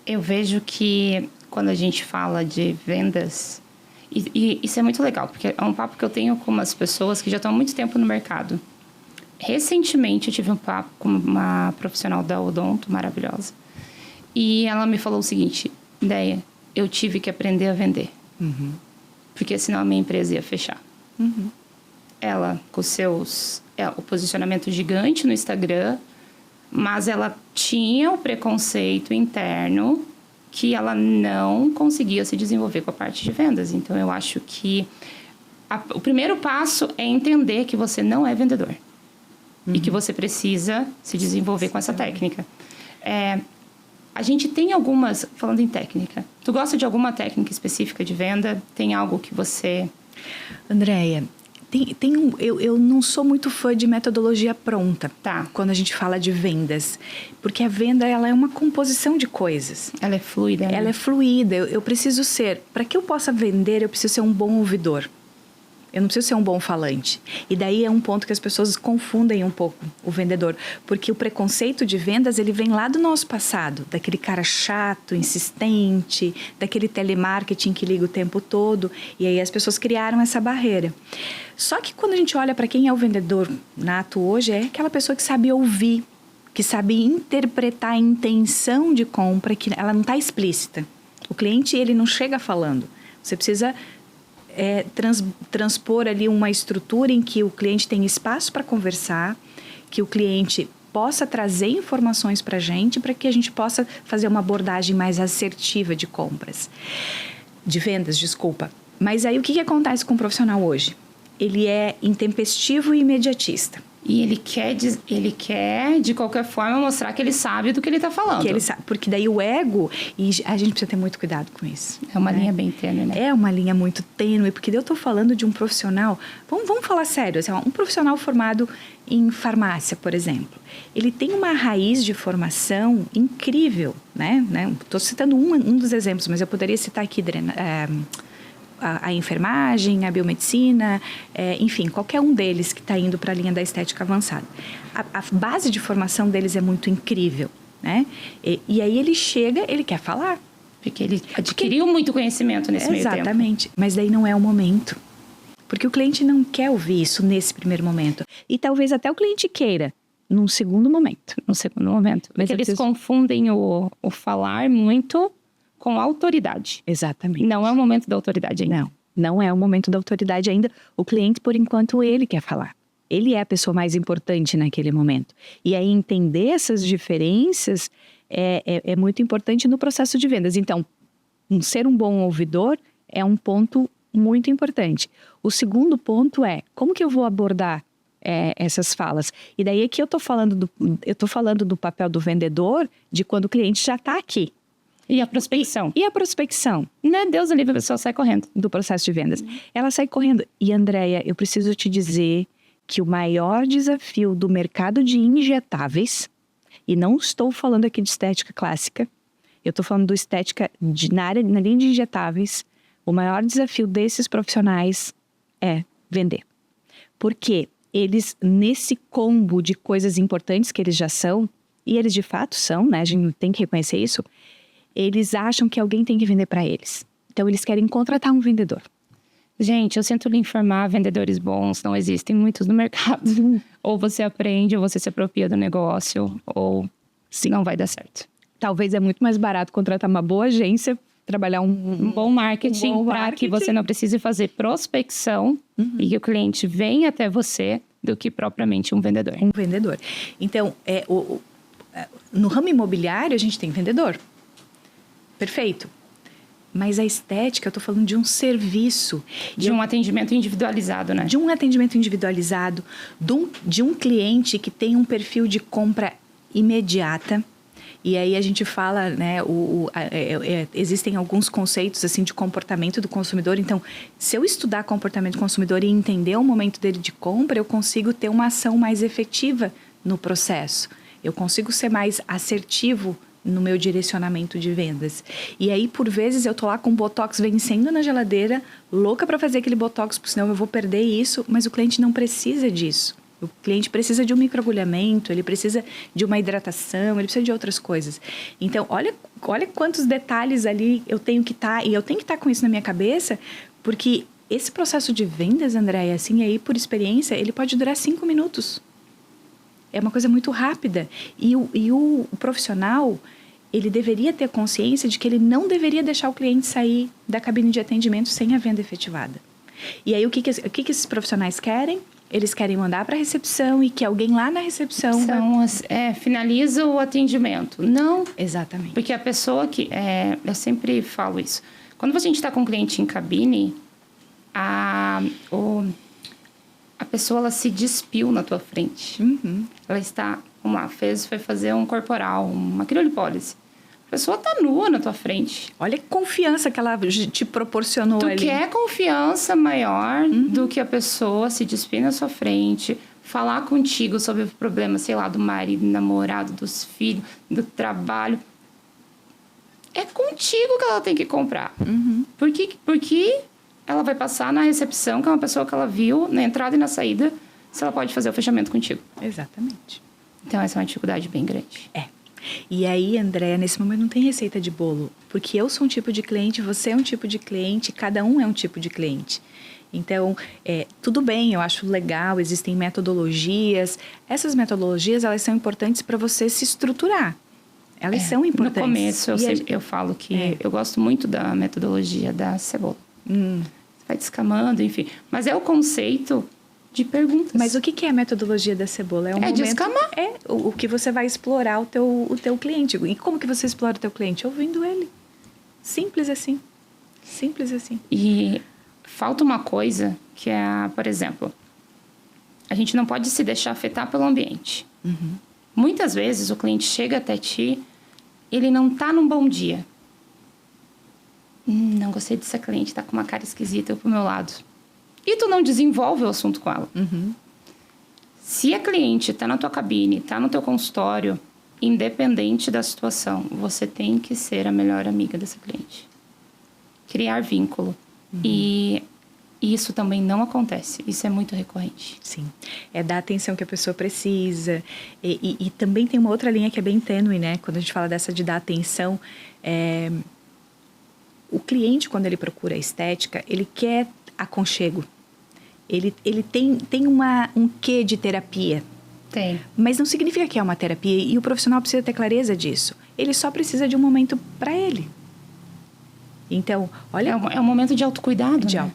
Eu vejo que quando a gente fala de vendas, e isso é muito legal, porque é um papo que eu tenho com umas pessoas que já estão há muito tempo no mercado. Recentemente eu tive um papo com uma profissional da odonto maravilhosa, e ela me falou o seguinte: Ideia, eu tive que aprender a vender, porque senão a minha empresa ia fechar. Ela, com o posicionamento gigante no Instagram, mas ela tinha o preconceito interno que ela não conseguia se desenvolver com a parte de vendas. Então, eu acho que o primeiro passo é entender que você não é vendedor e que você precisa se desenvolver com essa técnica. A gente tem algumas, falando em técnica, tu gosta de alguma técnica específica de venda? Tem algo que você... Andréia, eu não sou muito fã de metodologia pronta, Tá. Quando a gente fala de vendas. Porque a venda, ela é uma composição de coisas. Ela é fluida, né? Ela é fluida. Eu preciso ser... Para que eu possa vender, eu preciso ser um bom ouvidor. Eu não preciso ser um bom falante. E daí é um ponto que as pessoas confundem um pouco o vendedor. Porque o preconceito de vendas, ele vem lá do nosso passado. Daquele cara chato, insistente, daquele telemarketing que liga o tempo todo. E aí as pessoas criaram essa barreira. Só que quando a gente olha para quem é o vendedor nato hoje, é aquela pessoa que sabe ouvir, que sabe interpretar a intenção de compra, que ela não está explícita. O cliente, ele não chega falando. Você precisa... transpor ali uma estrutura em que o cliente tem espaço para conversar, que o cliente possa trazer informações para que a gente possa fazer uma abordagem mais assertiva de compras, de vendas, desculpa. Mas aí o que acontece com o profissional hoje? Ele é intempestivo e imediatista. E ele quer, de qualquer forma, mostrar que ele sabe do que ele está falando. Que ele sabe, porque daí o ego, e a gente precisa ter muito cuidado com isso. É uma linha bem tênue, né? É uma linha muito tênue, porque eu estou falando de um profissional... Vamos falar sério, assim, um profissional formado em farmácia, por exemplo. Ele tem uma raiz de formação incrível, né? Estou citando um dos exemplos, mas eu poderia citar aqui... a enfermagem, a biomedicina, enfim, qualquer um deles que está indo para a linha da estética avançada. A base de formação deles é muito incrível, né? E aí ele chega, ele quer falar. Porque ele adquiriu muito conhecimento nesse meio tempo. Exatamente, mas daí não é o momento. Porque o cliente não quer ouvir isso nesse primeiro momento. E talvez até o cliente queira, num segundo momento. Porque eles confundem o falar muito... com autoridade. Exatamente. Não é o momento da autoridade ainda. Não é o momento da autoridade ainda. O cliente, por enquanto, ele quer falar. Ele é a pessoa mais importante naquele momento. E aí, entender essas diferenças é muito importante no processo de vendas. Então, ser um bom ouvidor é um ponto muito importante. O segundo ponto é, como que eu vou abordar essas falas? E daí aqui eu tô falando do papel do vendedor, de quando o cliente já está aqui. E a prospecção? E a prospecção? Né? Deus o livre, a pessoa sai correndo. Do processo de vendas. Ela sai correndo. E, Andréia, eu preciso te dizer que o maior desafio do mercado de injetáveis, e não estou falando aqui de estética clássica, eu estou falando de estética na linha de injetáveis, o maior desafio desses profissionais é vender. Porque eles, nesse combo de coisas importantes que eles já são, e eles de fato são, né? A gente tem que reconhecer isso. Eles acham que alguém tem que vender para eles. Então, eles querem contratar um vendedor. Gente, eu sinto lhe informar, vendedores bons não existem muitos no mercado. Ou você aprende, ou você se apropria do negócio, ou não vai dar certo. Talvez é muito mais barato contratar uma boa agência, trabalhar um bom marketing para que você não precise fazer prospecção e que o cliente venha até você do que propriamente um vendedor. Um vendedor. Então, no ramo imobiliário, a gente tem vendedor. Perfeito. Mas a estética, eu estou falando de um serviço. De um atendimento individualizado, né? De um atendimento individualizado, de um cliente que tem um perfil de compra imediata. E aí a gente fala, né, existem alguns conceitos assim de comportamento do consumidor. Então, se eu estudar comportamento do consumidor e entender o momento dele de compra, eu consigo ter uma ação mais efetiva no processo. Eu consigo ser mais assertivo no meu direcionamento de vendas. E aí, por vezes, eu tô lá com o Botox vencendo na geladeira, louca para fazer aquele Botox, porque senão eu vou perder isso, mas o cliente não precisa disso. O cliente precisa de um microagulhamento, ele precisa de uma hidratação, ele precisa de outras coisas. Então, olha quantos detalhes ali eu tenho que estar, e eu tenho que estar com isso na minha cabeça, porque esse processo de vendas, Andréia, assim, aí por experiência, ele pode durar 5 minutos. É uma coisa muito rápida. E o profissional, ele deveria ter consciência de que ele não deveria deixar o cliente sair da cabine de atendimento sem a venda efetivada. E aí, o que esses profissionais querem? Eles querem mandar para a recepção e que alguém lá na recepção... finaliza o atendimento. Não. Exatamente. Porque a pessoa que... eu sempre falo isso. Quando a gente está com um cliente em cabine, a pessoa, ela se despiu na tua frente. Uhum. Ela está, vamos lá, foi fazer um corporal, uma criolipólise. A pessoa está nua na tua frente. Olha que confiança que ela te proporcionou ali. Tu quer confiança maior do que a pessoa se despir na sua frente, falar contigo sobre o problema, sei lá, do marido, do namorado, dos filhos, do trabalho. É contigo que ela tem que comprar. Uhum. Porque ela vai passar na recepção, que é uma pessoa que ela viu na entrada e na saída, se ela pode fazer o fechamento contigo. Exatamente. Então, essa é uma dificuldade bem grande. E aí, Andréia, nesse momento não tem receita de bolo. Porque eu sou um tipo de cliente, você é um tipo de cliente, cada um é um tipo de cliente. Então, tudo bem, eu acho legal, existem metodologias. Essas metodologias, elas são importantes para você se estruturar. Elas são importantes. No começo, eu falo que eu gosto muito da metodologia da cebola. Vai descamando, enfim. Mas é o conceito de perguntas. Mas o que é a metodologia da cebola? Descamar. O que você vai explorar o teu cliente. E como que você explora o teu cliente? Ouvindo ele. Simples assim. Simples assim. E falta uma coisa que é, por exemplo, a gente não pode se deixar afetar pelo ambiente. Uhum. Muitas vezes o cliente chega até ti, ele não tá num bom dia. Não gostei dessa cliente, tá com uma cara esquisita pro meu lado. E tu não desenvolve o assunto com ela. Uhum. Se a cliente tá na tua cabine, tá no teu consultório, independente da situação, você tem que ser a melhor amiga dessa cliente. Criar vínculo. Uhum. E isso também não acontece. Isso é muito recorrente. Sim. É dar a atenção que a pessoa precisa. E também tem uma outra linha que é bem tênue, né? Quando a gente fala dessa de dar atenção, o cliente, quando ele procura estética, ele quer aconchego. Ele tem um quê de terapia. Tem. Mas não significa que é uma terapia. E o profissional precisa ter clareza disso. Ele só precisa de um momento para ele. Então, olha... É um momento de autocuidado, De né?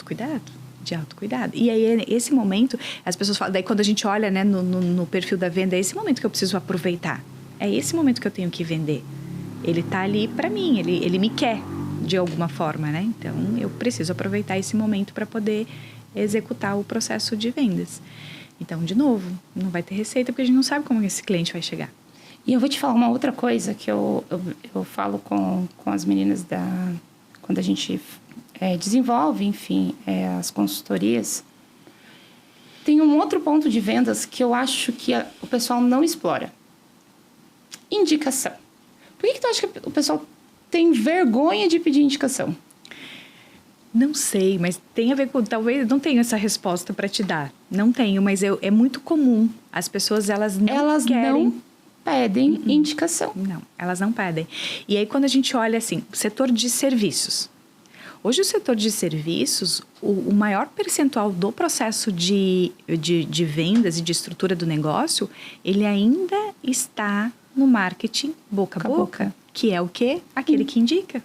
De autocuidado. E aí, esse momento, as pessoas falam... Daí, quando a gente olha, né, no perfil da venda, é esse momento que eu preciso aproveitar. É esse momento que eu tenho que vender. Ele tá ali para mim, ele me quer de alguma forma, né? Então, eu preciso aproveitar esse momento para poder executar o processo de vendas. Então, de novo, não vai ter receita porque a gente não sabe como esse cliente vai chegar. E eu vou te falar uma outra coisa que eu falo com as meninas quando a gente desenvolve, enfim, as consultorias. Tem um outro ponto de vendas que eu acho que o pessoal não explora. Indicação. Por que tu acha que o pessoal tem vergonha de pedir indicação? Não sei, mas tem a ver com... Talvez não tenha essa resposta para te dar. Não tenho, mas é muito comum. As pessoas, elas não querem... pedem indicação. Não, elas não pedem. E aí, quando a gente olha assim, setor de serviços. Hoje, o setor de serviços, o maior percentual do processo de vendas e de estrutura do negócio, ele ainda está no marketing boca a boca. Que é o quê? Aquele que indica.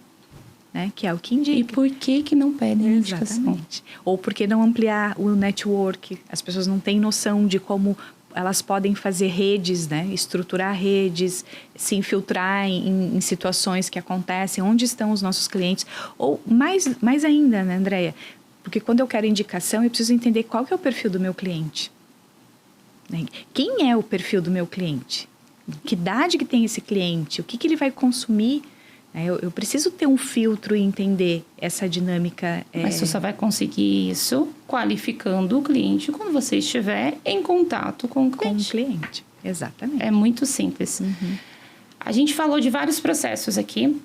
Né? Que é o que indica. E por que não pedem indicação? Exatamente. Ou por que não ampliar o network? As pessoas não têm noção de como elas podem fazer redes, né? Estruturar redes, se infiltrar em situações que acontecem, onde estão os nossos clientes. Ou mais ainda, né, Andréia? Porque quando eu quero indicação, eu preciso entender qual que é o perfil do meu cliente. Né? Quem é o perfil do meu cliente? Que idade que tem esse cliente? O que ele vai consumir? Eu preciso ter um filtro e entender essa dinâmica. Mas você só vai conseguir isso qualificando o cliente quando você estiver em contato com o cliente. Com o cliente, exatamente. É muito simples. A gente falou de vários processos aqui,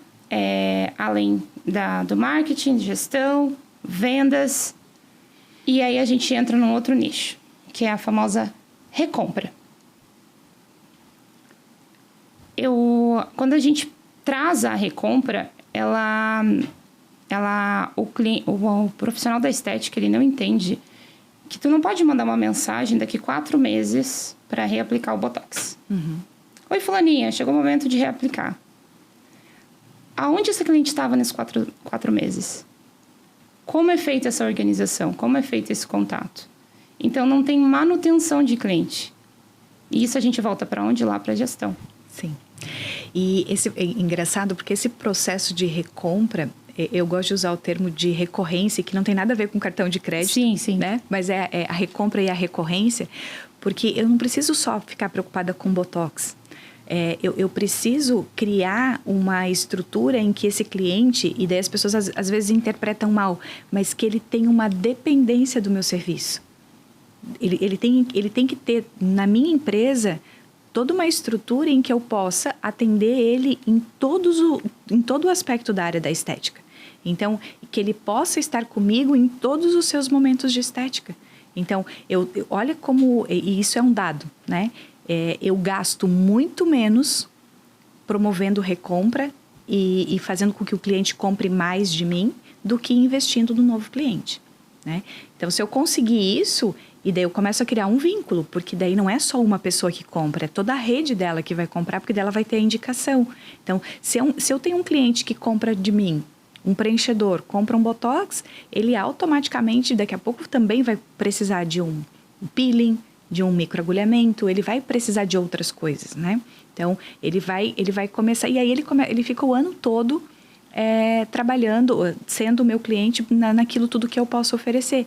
além do marketing, gestão, vendas. E aí a gente entra num outro nicho, que é a famosa recompra. Quando a gente traz a recompra, o profissional da estética, ele não entende que tu não pode mandar uma mensagem daqui 4 meses para reaplicar o Botox. Oi, fulaninha, chegou o momento de reaplicar. Aonde esse cliente estava nesses 4 meses? Como é feita essa organização? Como é feito esse contato? Então, não tem manutenção de cliente. E isso a gente volta para onde? Lá para a gestão. Sim. E é engraçado porque esse processo de recompra, eu gosto de usar o termo de recorrência, que não tem nada a ver com cartão de crédito. Sim, sim. Né? Mas é a recompra e a recorrência, porque eu não preciso só ficar preocupada com Botox. Eu preciso criar uma estrutura em que esse cliente, e daí as pessoas às vezes interpretam mal, mas que ele tem uma dependência do meu serviço. Ele tem que ter, na minha empresa, toda uma estrutura em que eu possa atender ele em todo o aspecto da área da estética. Então, que ele possa estar comigo em todos os seus momentos de estética. Então, olha como... E isso é um dado, né? Eu gasto muito menos promovendo recompra e fazendo com que o cliente compre mais de mim do que investindo no novo cliente, né? Então, se eu conseguir isso... E daí eu começo a criar um vínculo, porque daí não é só uma pessoa que compra, é toda a rede dela que vai comprar, porque dela vai ter a indicação. Então, se eu tenho um cliente que compra de mim um preenchedor, compra um Botox, ele automaticamente, daqui a pouco, também vai precisar de um peeling, de um microagulhamento, ele vai precisar de outras coisas, né? Então, ele vai começar... E aí ele fica o ano todo trabalhando, sendo o meu cliente naquilo tudo que eu posso oferecer.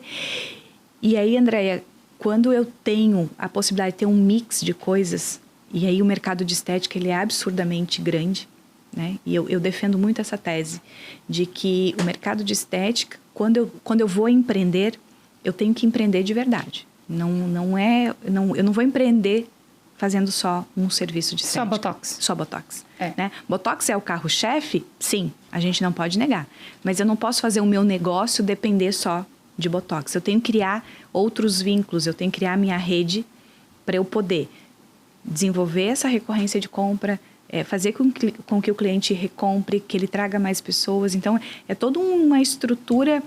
E aí, Andréia, quando eu tenho a possibilidade de ter um mix de coisas, e aí o mercado de estética ele é absurdamente grande, né? E eu defendo muito essa tese de que o mercado de estética, quando eu vou empreender, eu tenho que empreender de verdade. Eu não vou empreender fazendo só um serviço de estética. Só Botox. Só Botox. Né? Botox é o carro-chefe? Sim, a gente não pode negar. Mas eu não posso fazer o meu negócio depender só de Botox. Eu tenho que criar outros vínculos, eu tenho que criar minha rede para eu poder desenvolver essa recorrência de compra, fazer com que o cliente recompre, que ele traga mais pessoas. Então, é toda uma estrutura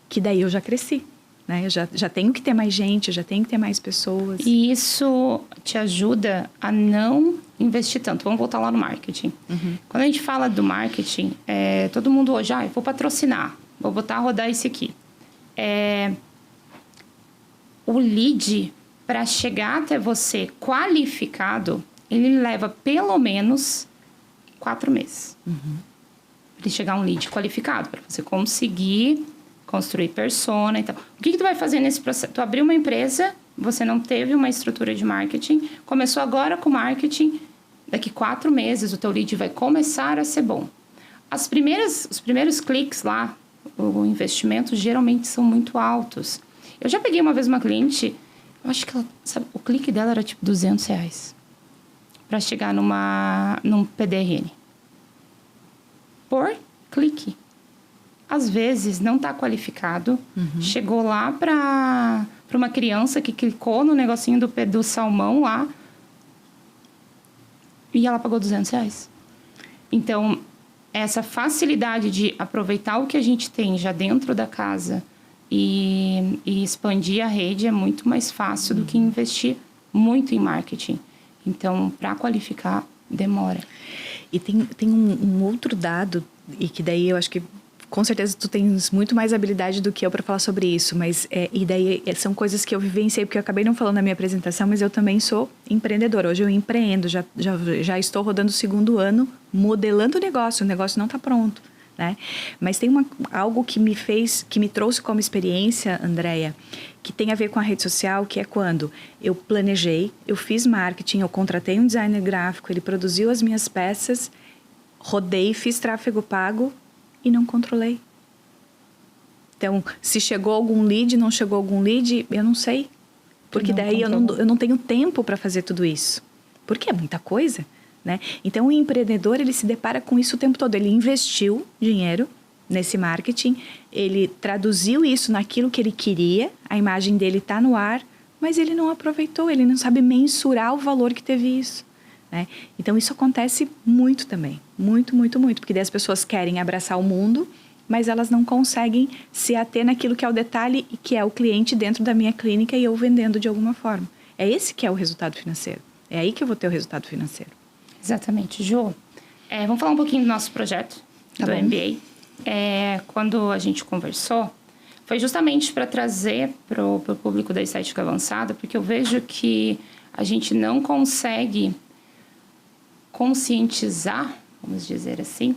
que daí eu já cresci, né? Eu já tenho que ter mais gente, eu já tenho que ter mais pessoas. E isso te ajuda a não investir tanto. Vamos voltar lá no marketing. Quando a gente fala do marketing, todo mundo hoje, eu vou patrocinar, vou botar a rodar esse aqui. O lead, para chegar até você qualificado, ele leva pelo menos 4 meses. Para chegar um lead qualificado, para você conseguir construir persona e tal. O que tu vai fazer nesse processo? Tu abriu uma empresa, você não teve uma estrutura de marketing, começou agora com marketing, daqui 4 meses o teu lead vai começar a ser bom. Os primeiros cliques lá, o investimento geralmente são muito altos. Eu já peguei uma vez uma cliente, eu acho que o clique dela era tipo R$200 para chegar num PDRN. Por clique. Às vezes não está qualificado, chegou lá para uma criança que clicou no negocinho do salmão lá, e ela pagou R$200. Então, essa facilidade de aproveitar o que a gente tem já dentro da casa e expandir a rede é muito mais fácil do que investir muito em marketing. Então, para qualificar, demora. E tem um outro dado, e que daí eu acho que com certeza tu tens muito mais habilidade do que eu para falar sobre isso, mas e daí são coisas que eu vivenciei, porque eu acabei não falando na minha apresentação, mas eu também sou empreendedora. Hoje eu empreendo, já estou rodando o 2º ano, modelando o negócio não está pronto, né? Mas tem algo que me trouxe como experiência, Andréia, que tem a ver com a rede social, que é quando eu planejei, eu fiz marketing, eu contratei um designer gráfico, ele produziu as minhas peças, rodei, fiz tráfego pago e não controlei. Então, se chegou algum lead, não chegou algum lead, eu não sei. Porque daí eu não tenho tempo para fazer tudo isso. Porque é muita coisa, né? Então, o empreendedor, ele se depara com isso o tempo todo. Ele investiu dinheiro nesse marketing, ele traduziu isso naquilo que ele queria, a imagem dele está no ar, mas ele não aproveitou, ele não sabe mensurar o valor que teve isso. Né? Então, isso acontece muito também. Muito, muito, muito. Porque daí as pessoas querem abraçar o mundo, mas elas não conseguem se ater naquilo que é o detalhe e que é o cliente dentro da minha clínica e eu vendendo de alguma forma. É esse que é o resultado financeiro. É aí que eu vou ter o resultado financeiro. Exatamente. Jô, vamos falar um pouquinho do nosso projeto, do MBA. Quando a gente conversou, foi justamente para trazer para o público da estética avançada, porque eu vejo que a gente não consegue conscientizar, vamos dizer assim,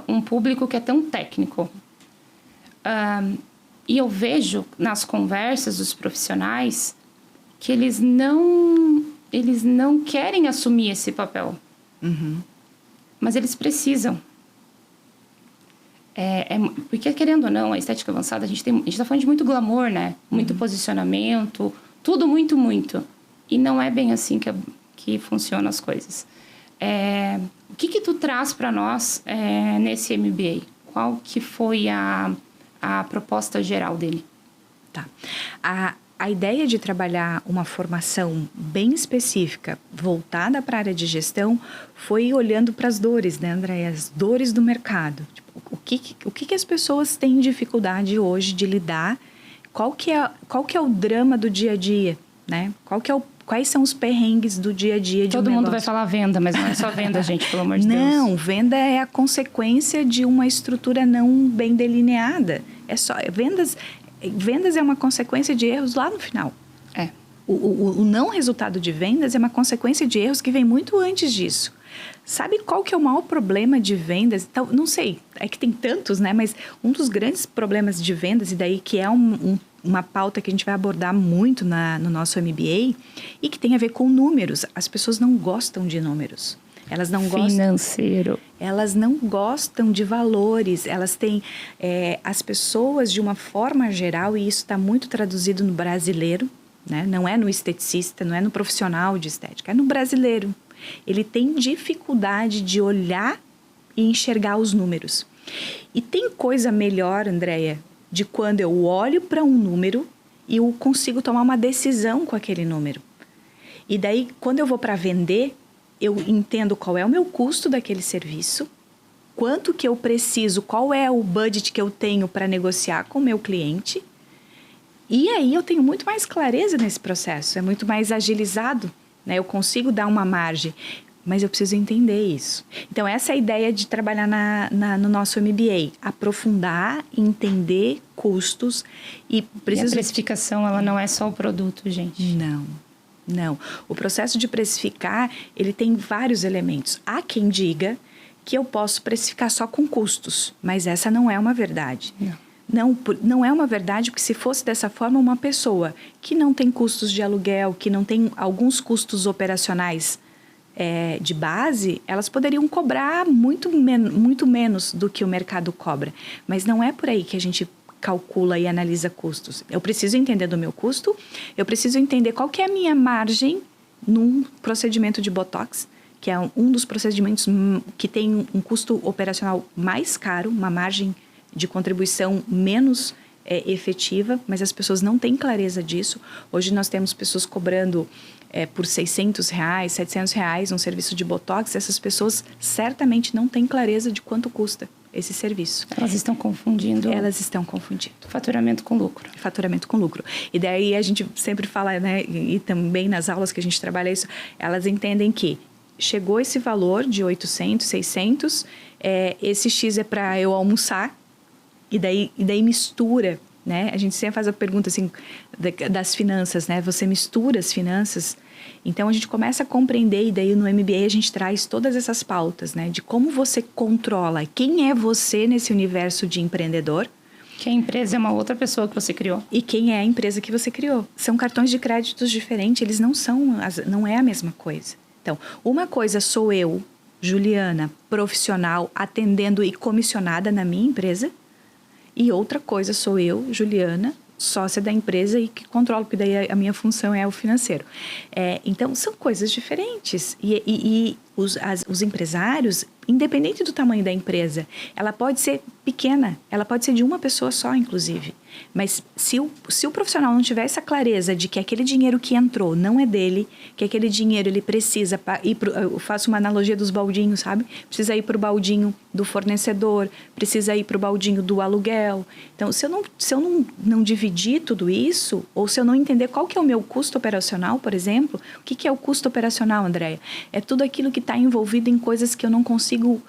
um público que é tão técnico. E eu vejo nas conversas dos profissionais que eles não querem assumir esse papel. Uhum. Mas eles precisam. Porque, querendo ou não, a estética avançada, a gente está falando de muito glamour, né? Muito posicionamento, tudo muito, muito. E não é bem assim que funcionam as coisas. O que tu traz para nós nesse MBA? Qual que foi a proposta geral dele? Tá. A ideia de trabalhar uma formação bem específica, voltada para a área de gestão, foi olhando para as dores, né, Andréia? As dores do mercado. Tipo, o que as pessoas têm dificuldade hoje de lidar? Qual que é o drama do dia a dia, né? Quais são os perrengues do dia a dia de um negócio? Todo mundo vai falar venda, mas não é só venda, gente, pelo amor de Deus. Não, venda é a consequência de uma estrutura não bem delineada. Vendas é uma consequência de erros lá no final. O não resultado de vendas é uma consequência de erros que vem muito antes disso. Sabe qual que é o maior problema de vendas? Então, não sei, é que tem tantos, né? Mas um dos grandes problemas de vendas, e daí que é uma pauta que a gente vai abordar muito no nosso MBA, e que tem a ver com números. As pessoas não gostam de números. Elas não financeiro. Elas não gostam de valores. Elas têm... as pessoas, de uma forma geral, e isso está muito traduzido no brasileiro, né? Não é no esteticista, não é no profissional de estética, é no brasileiro. Ele tem dificuldade de olhar e enxergar os números. E tem coisa melhor, Andréia, de quando eu olho para um número e eu consigo tomar uma decisão com aquele número. E daí, quando eu vou para vender, eu entendo qual é o meu custo daquele serviço, quanto que eu preciso, qual é o budget que eu tenho para negociar com o meu cliente. E aí eu tenho muito mais clareza nesse processo, é muito mais agilizado, né? Eu consigo dar uma margem, mas eu preciso entender isso. Então, essa é a ideia de trabalhar no nosso MBA. Aprofundar, entender custos e a precificação, ela não é só o produto, gente. Não. O processo de precificar, ele tem vários elementos. Há quem diga que eu posso precificar só com custos, mas essa não é uma verdade. Não é uma verdade, porque se fosse dessa forma, uma pessoa que não tem custos de aluguel, que não tem alguns custos operacionais de base, elas poderiam cobrar muito menos do que o mercado cobra. Mas não é por aí que a gente calcula e analisa custos. Eu preciso entender do meu custo, eu preciso entender qual que é a minha margem num procedimento de Botox, que é um dos procedimentos que tem um custo operacional mais caro, uma margem de contribuição menos efetiva, mas as pessoas não têm clareza disso. Hoje nós temos pessoas cobrando por R$600, R$700 um serviço de Botox, essas pessoas certamente não têm clareza de quanto custa esse serviço. Elas estão confundindo. Elas estão confundindo. Faturamento com lucro. Faturamento com lucro. E daí a gente sempre fala, né, e também nas aulas que a gente trabalha isso, elas entendem que chegou esse valor de 800, 600, esse X é para eu almoçar, e daí mistura, né? A gente sempre faz a pergunta assim, das finanças, né? Você mistura as finanças. Então, a gente começa a compreender, e daí no MBA a gente traz todas essas pautas, né? De como você controla, quem é você nesse universo de empreendedor. Que a empresa é uma outra pessoa que você criou. E quem é a empresa que você criou. São cartões de créditos diferentes, eles não é a mesma coisa. Então, uma coisa sou eu, Juliana, profissional, atendendo e comissionada na minha empresa. E outra coisa sou eu, Juliana, sócia da empresa e que controlo, porque daí a minha função é o financeiro. Então, são coisas diferentes. E os empresários, independente do tamanho da empresa, ela pode ser pequena, ela pode ser de uma pessoa só, inclusive. Mas se o profissional não tiver essa clareza de que aquele dinheiro que entrou não é dele, que aquele dinheiro ele precisa ir eu faço uma analogia dos baldinhos, sabe? Precisa ir para o baldinho do fornecedor, precisa ir para o baldinho do aluguel. Então, se eu não dividir tudo isso, ou se eu não entender qual que é o meu custo operacional, por exemplo, o que é o custo operacional, Andréia? É tudo aquilo que está envolvido em coisas que eu não consigo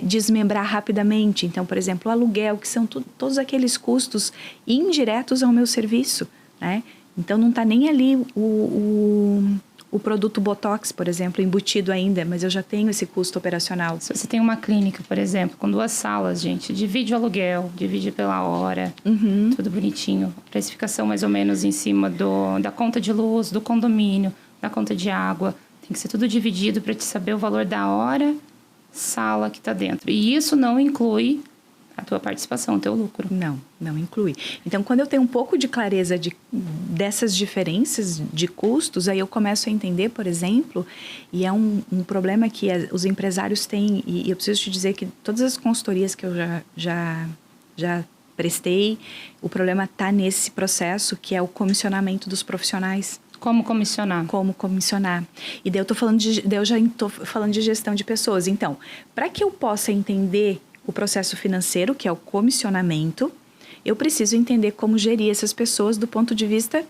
desmembrar rapidamente. Então, por exemplo, o aluguel, que são todos aqueles custos indiretos ao meu serviço, né? Então, não está nem ali o produto Botox, por exemplo, embutido ainda, mas eu já tenho esse custo operacional. Se você tem uma clínica, por exemplo, com 2 salas, gente, divide o aluguel, divide pela hora, tudo bonitinho. Precificação mais ou menos em cima da conta de luz, do condomínio, da conta de água. Tem que ser tudo dividido para te saber o valor da hora, sala que está dentro. E isso não inclui a tua participação, o teu lucro. Não inclui. Então, quando eu tenho um pouco de clareza dessas diferenças de custos, aí eu começo a entender, por exemplo, e é um problema que os empresários têm, e eu preciso te dizer que todas as consultorias que eu já prestei, o problema está nesse processo, que é o comissionamento dos profissionais. Como comissionar? Como comissionar. E daí eu já estou falando de gestão de pessoas. Então, para que eu possa entender o processo financeiro, que é o comissionamento, eu preciso entender como gerir essas pessoas do ponto de vista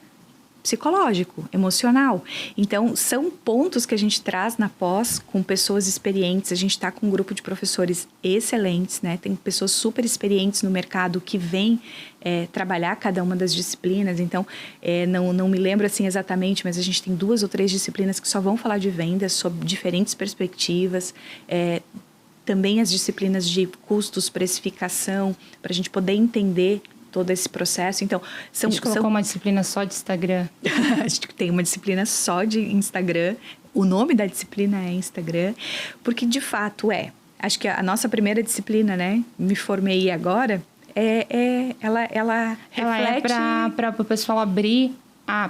psicológico, emocional. Então, são pontos que a gente traz na pós com pessoas experientes. A gente está com um grupo de professores excelentes, né? Tem pessoas super experientes no mercado que vêm trabalhar cada uma das disciplinas. Então, não me lembro assim exatamente, mas a gente tem 2 ou 3 disciplinas que só vão falar de vendas sob diferentes perspectivas. Também as disciplinas de custos, precificação, para a gente poder entender todo esse processo. Então, a gente colocou uma disciplina só de Instagram. A gente tem uma disciplina só de Instagram. O nome da disciplina é Instagram, porque de fato acho que a nossa primeira disciplina, né? Me formei agora. Ela reflete... é para o pessoal abrir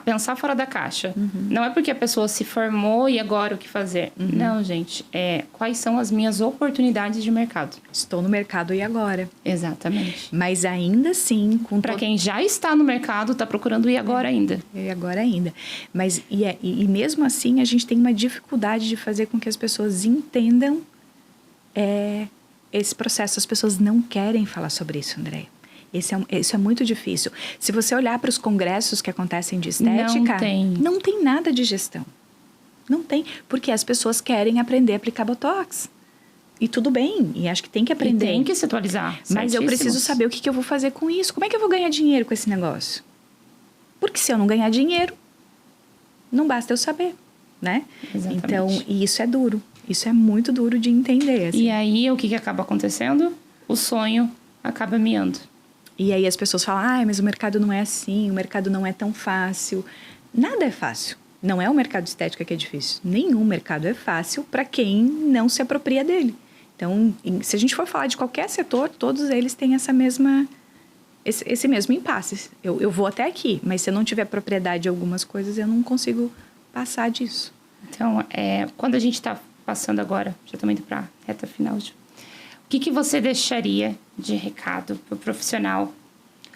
pensar fora da caixa. Não é porque a pessoa se formou e agora o que fazer. Não, gente. Quais são as minhas oportunidades de mercado? Estou no mercado e agora. Exatamente. Mas ainda assim... Para quem já está no mercado, está procurando ir agora ainda. E agora ainda. Mas, e mesmo assim, a gente tem uma dificuldade de fazer com que as pessoas entendam esse processo. As pessoas não querem falar sobre isso, Andréia. Isso é muito difícil. Se você olhar para os congressos que acontecem de estética, não tem nada de gestão. Não tem, porque as pessoas querem aprender a aplicar Botox. E tudo bem, e acho que tem que aprender. E tem que se atualizar. Mas eu preciso saber o que eu vou fazer com isso. Como é que eu vou ganhar dinheiro com esse negócio? Porque se eu não ganhar dinheiro, não basta eu saber, né? Exatamente. Então, e isso é duro. Isso é muito duro de entender. Assim. E aí, o que acaba acontecendo? O sonho acaba miando. E aí as pessoas falam, mas o mercado não é assim, o mercado não é tão fácil. Nada é fácil. Não é o mercado de estética que é difícil. Nenhum mercado é fácil para quem não se apropria dele. Então, se a gente for falar de qualquer setor, todos eles têm esse mesmo impasse. Eu vou até aqui, mas se eu não tiver propriedade de algumas coisas, eu não consigo passar disso. Então, quando a gente está passando agora, já estamos indo para a reta final, o que você deixaria de recado para o profissional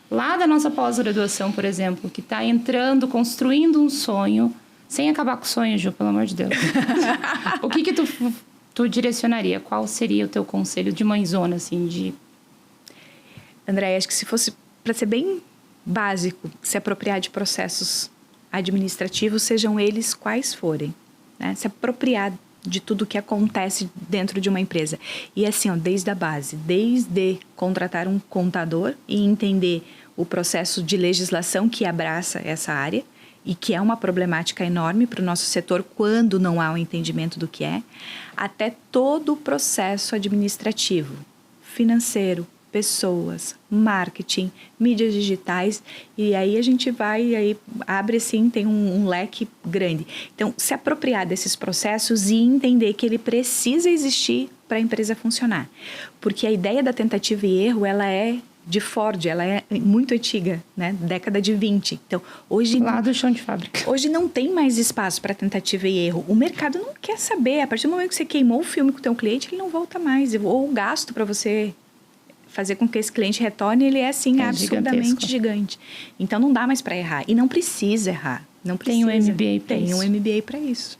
lá da nossa pós-graduação, por exemplo, que está entrando, construindo um sonho Sem acabar com o sonho, Ju, pelo amor de Deus. O que tu direcionaria? Qual seria o teu conselho de mãezona, assim, de... André, acho que se fosse, para ser bem básico, se apropriar de processos administrativos, sejam eles quais forem, né? Se apropriar de tudo que acontece dentro de uma empresa. E assim, ó, desde a base, desde contratar um contador e entender o processo de legislação que abraça essa área e que é uma problemática enorme para o nosso setor quando não há um entendimento do que é, até todo o processo administrativo, financeiro, pessoas, marketing, mídias digitais, e aí a gente vai, aí abre assim, tem um leque grande. Então, se apropriar desses processos e entender que ele precisa existir para a empresa funcionar. Porque a ideia da tentativa e erro, ela é de Ford, ela é muito antiga, né? Década de 20. Então, hoje... Lá do chão de fábrica. Hoje não tem mais espaço para tentativa e erro. O mercado não quer saber. A partir do momento que você queimou o filme com o teu cliente, ele não volta mais. Ou o gasto para você fazer com que esse cliente retorne, ele é, assim, absurdamente gigante. Então, não dá mais para errar. E não precisa errar. Não precisa. Tem um MBA para isso. Tem um MBA para isso.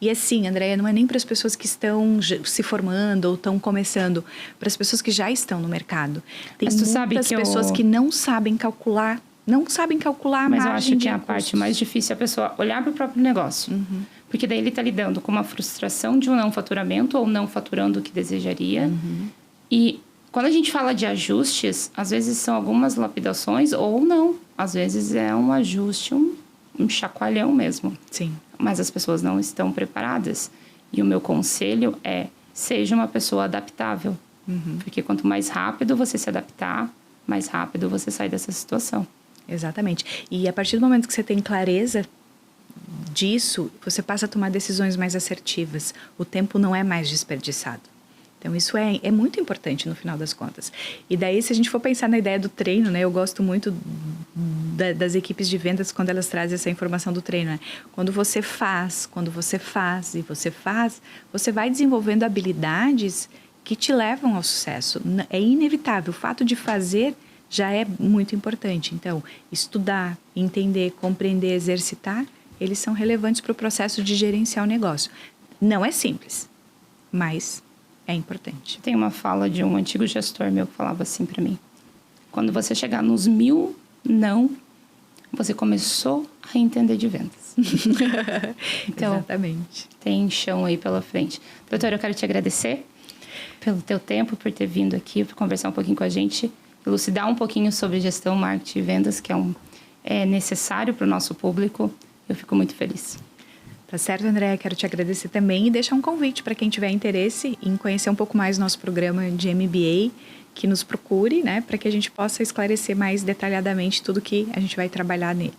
E assim, Andréia, não é nem para as pessoas que estão se formando ou estão começando, para as pessoas que já estão no mercado. Tem muitas pessoas que não sabem calcular, a margem de Mas eu acho que é a parte mais difícil é a pessoa olhar para o próprio negócio. Uhum. Porque daí ele está lidando com uma frustração de um não faturamento ou não faturando o que desejaria. Uhum. E quando a gente fala de ajustes, às vezes são algumas lapidações ou não. Às vezes é um ajuste, um chacoalhão mesmo. Sim. Mas as pessoas não estão preparadas. E o meu conselho é, seja uma pessoa adaptável. Uhum. Porque quanto mais rápido você se adaptar, mais rápido você sai dessa situação. Exatamente. E a partir do momento que você tem clareza disso, você passa a tomar decisões mais assertivas. O tempo não é mais desperdiçado. Então, isso é muito importante no final das contas. E daí, se a gente for pensar na ideia do treino, né? Eu gosto muito das equipes de vendas quando elas trazem essa informação do treino. Né? Quando você faz, você vai desenvolvendo habilidades que te levam ao sucesso. É inevitável. O fato de fazer já é muito importante. Então, estudar, entender, compreender, exercitar, eles são relevantes para o processo de gerenciar o negócio. Não é simples, mas é importante. Tem uma fala de um antigo gestor meu que falava assim para mim. Quando você chegar nos 1000 não, você começou a entender de vendas. Então, exatamente. Tem chão aí pela frente. Doutora, eu quero te agradecer pelo teu tempo, por ter vindo aqui, por conversar um pouquinho com a gente, elucidar um pouquinho sobre gestão, marketing e vendas, que é necessário para o nosso público. Eu fico muito feliz. Tá certo, André? Quero te agradecer também e deixar um convite para quem tiver interesse em conhecer um pouco mais do nosso programa de MBA, que nos procure, né? Para que a gente possa esclarecer mais detalhadamente tudo que a gente vai trabalhar nele.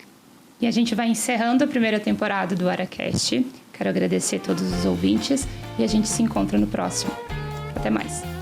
E a gente vai encerrando a primeira temporada do AraCast. Quero agradecer a todos os ouvintes e a gente se encontra no próximo. Até mais.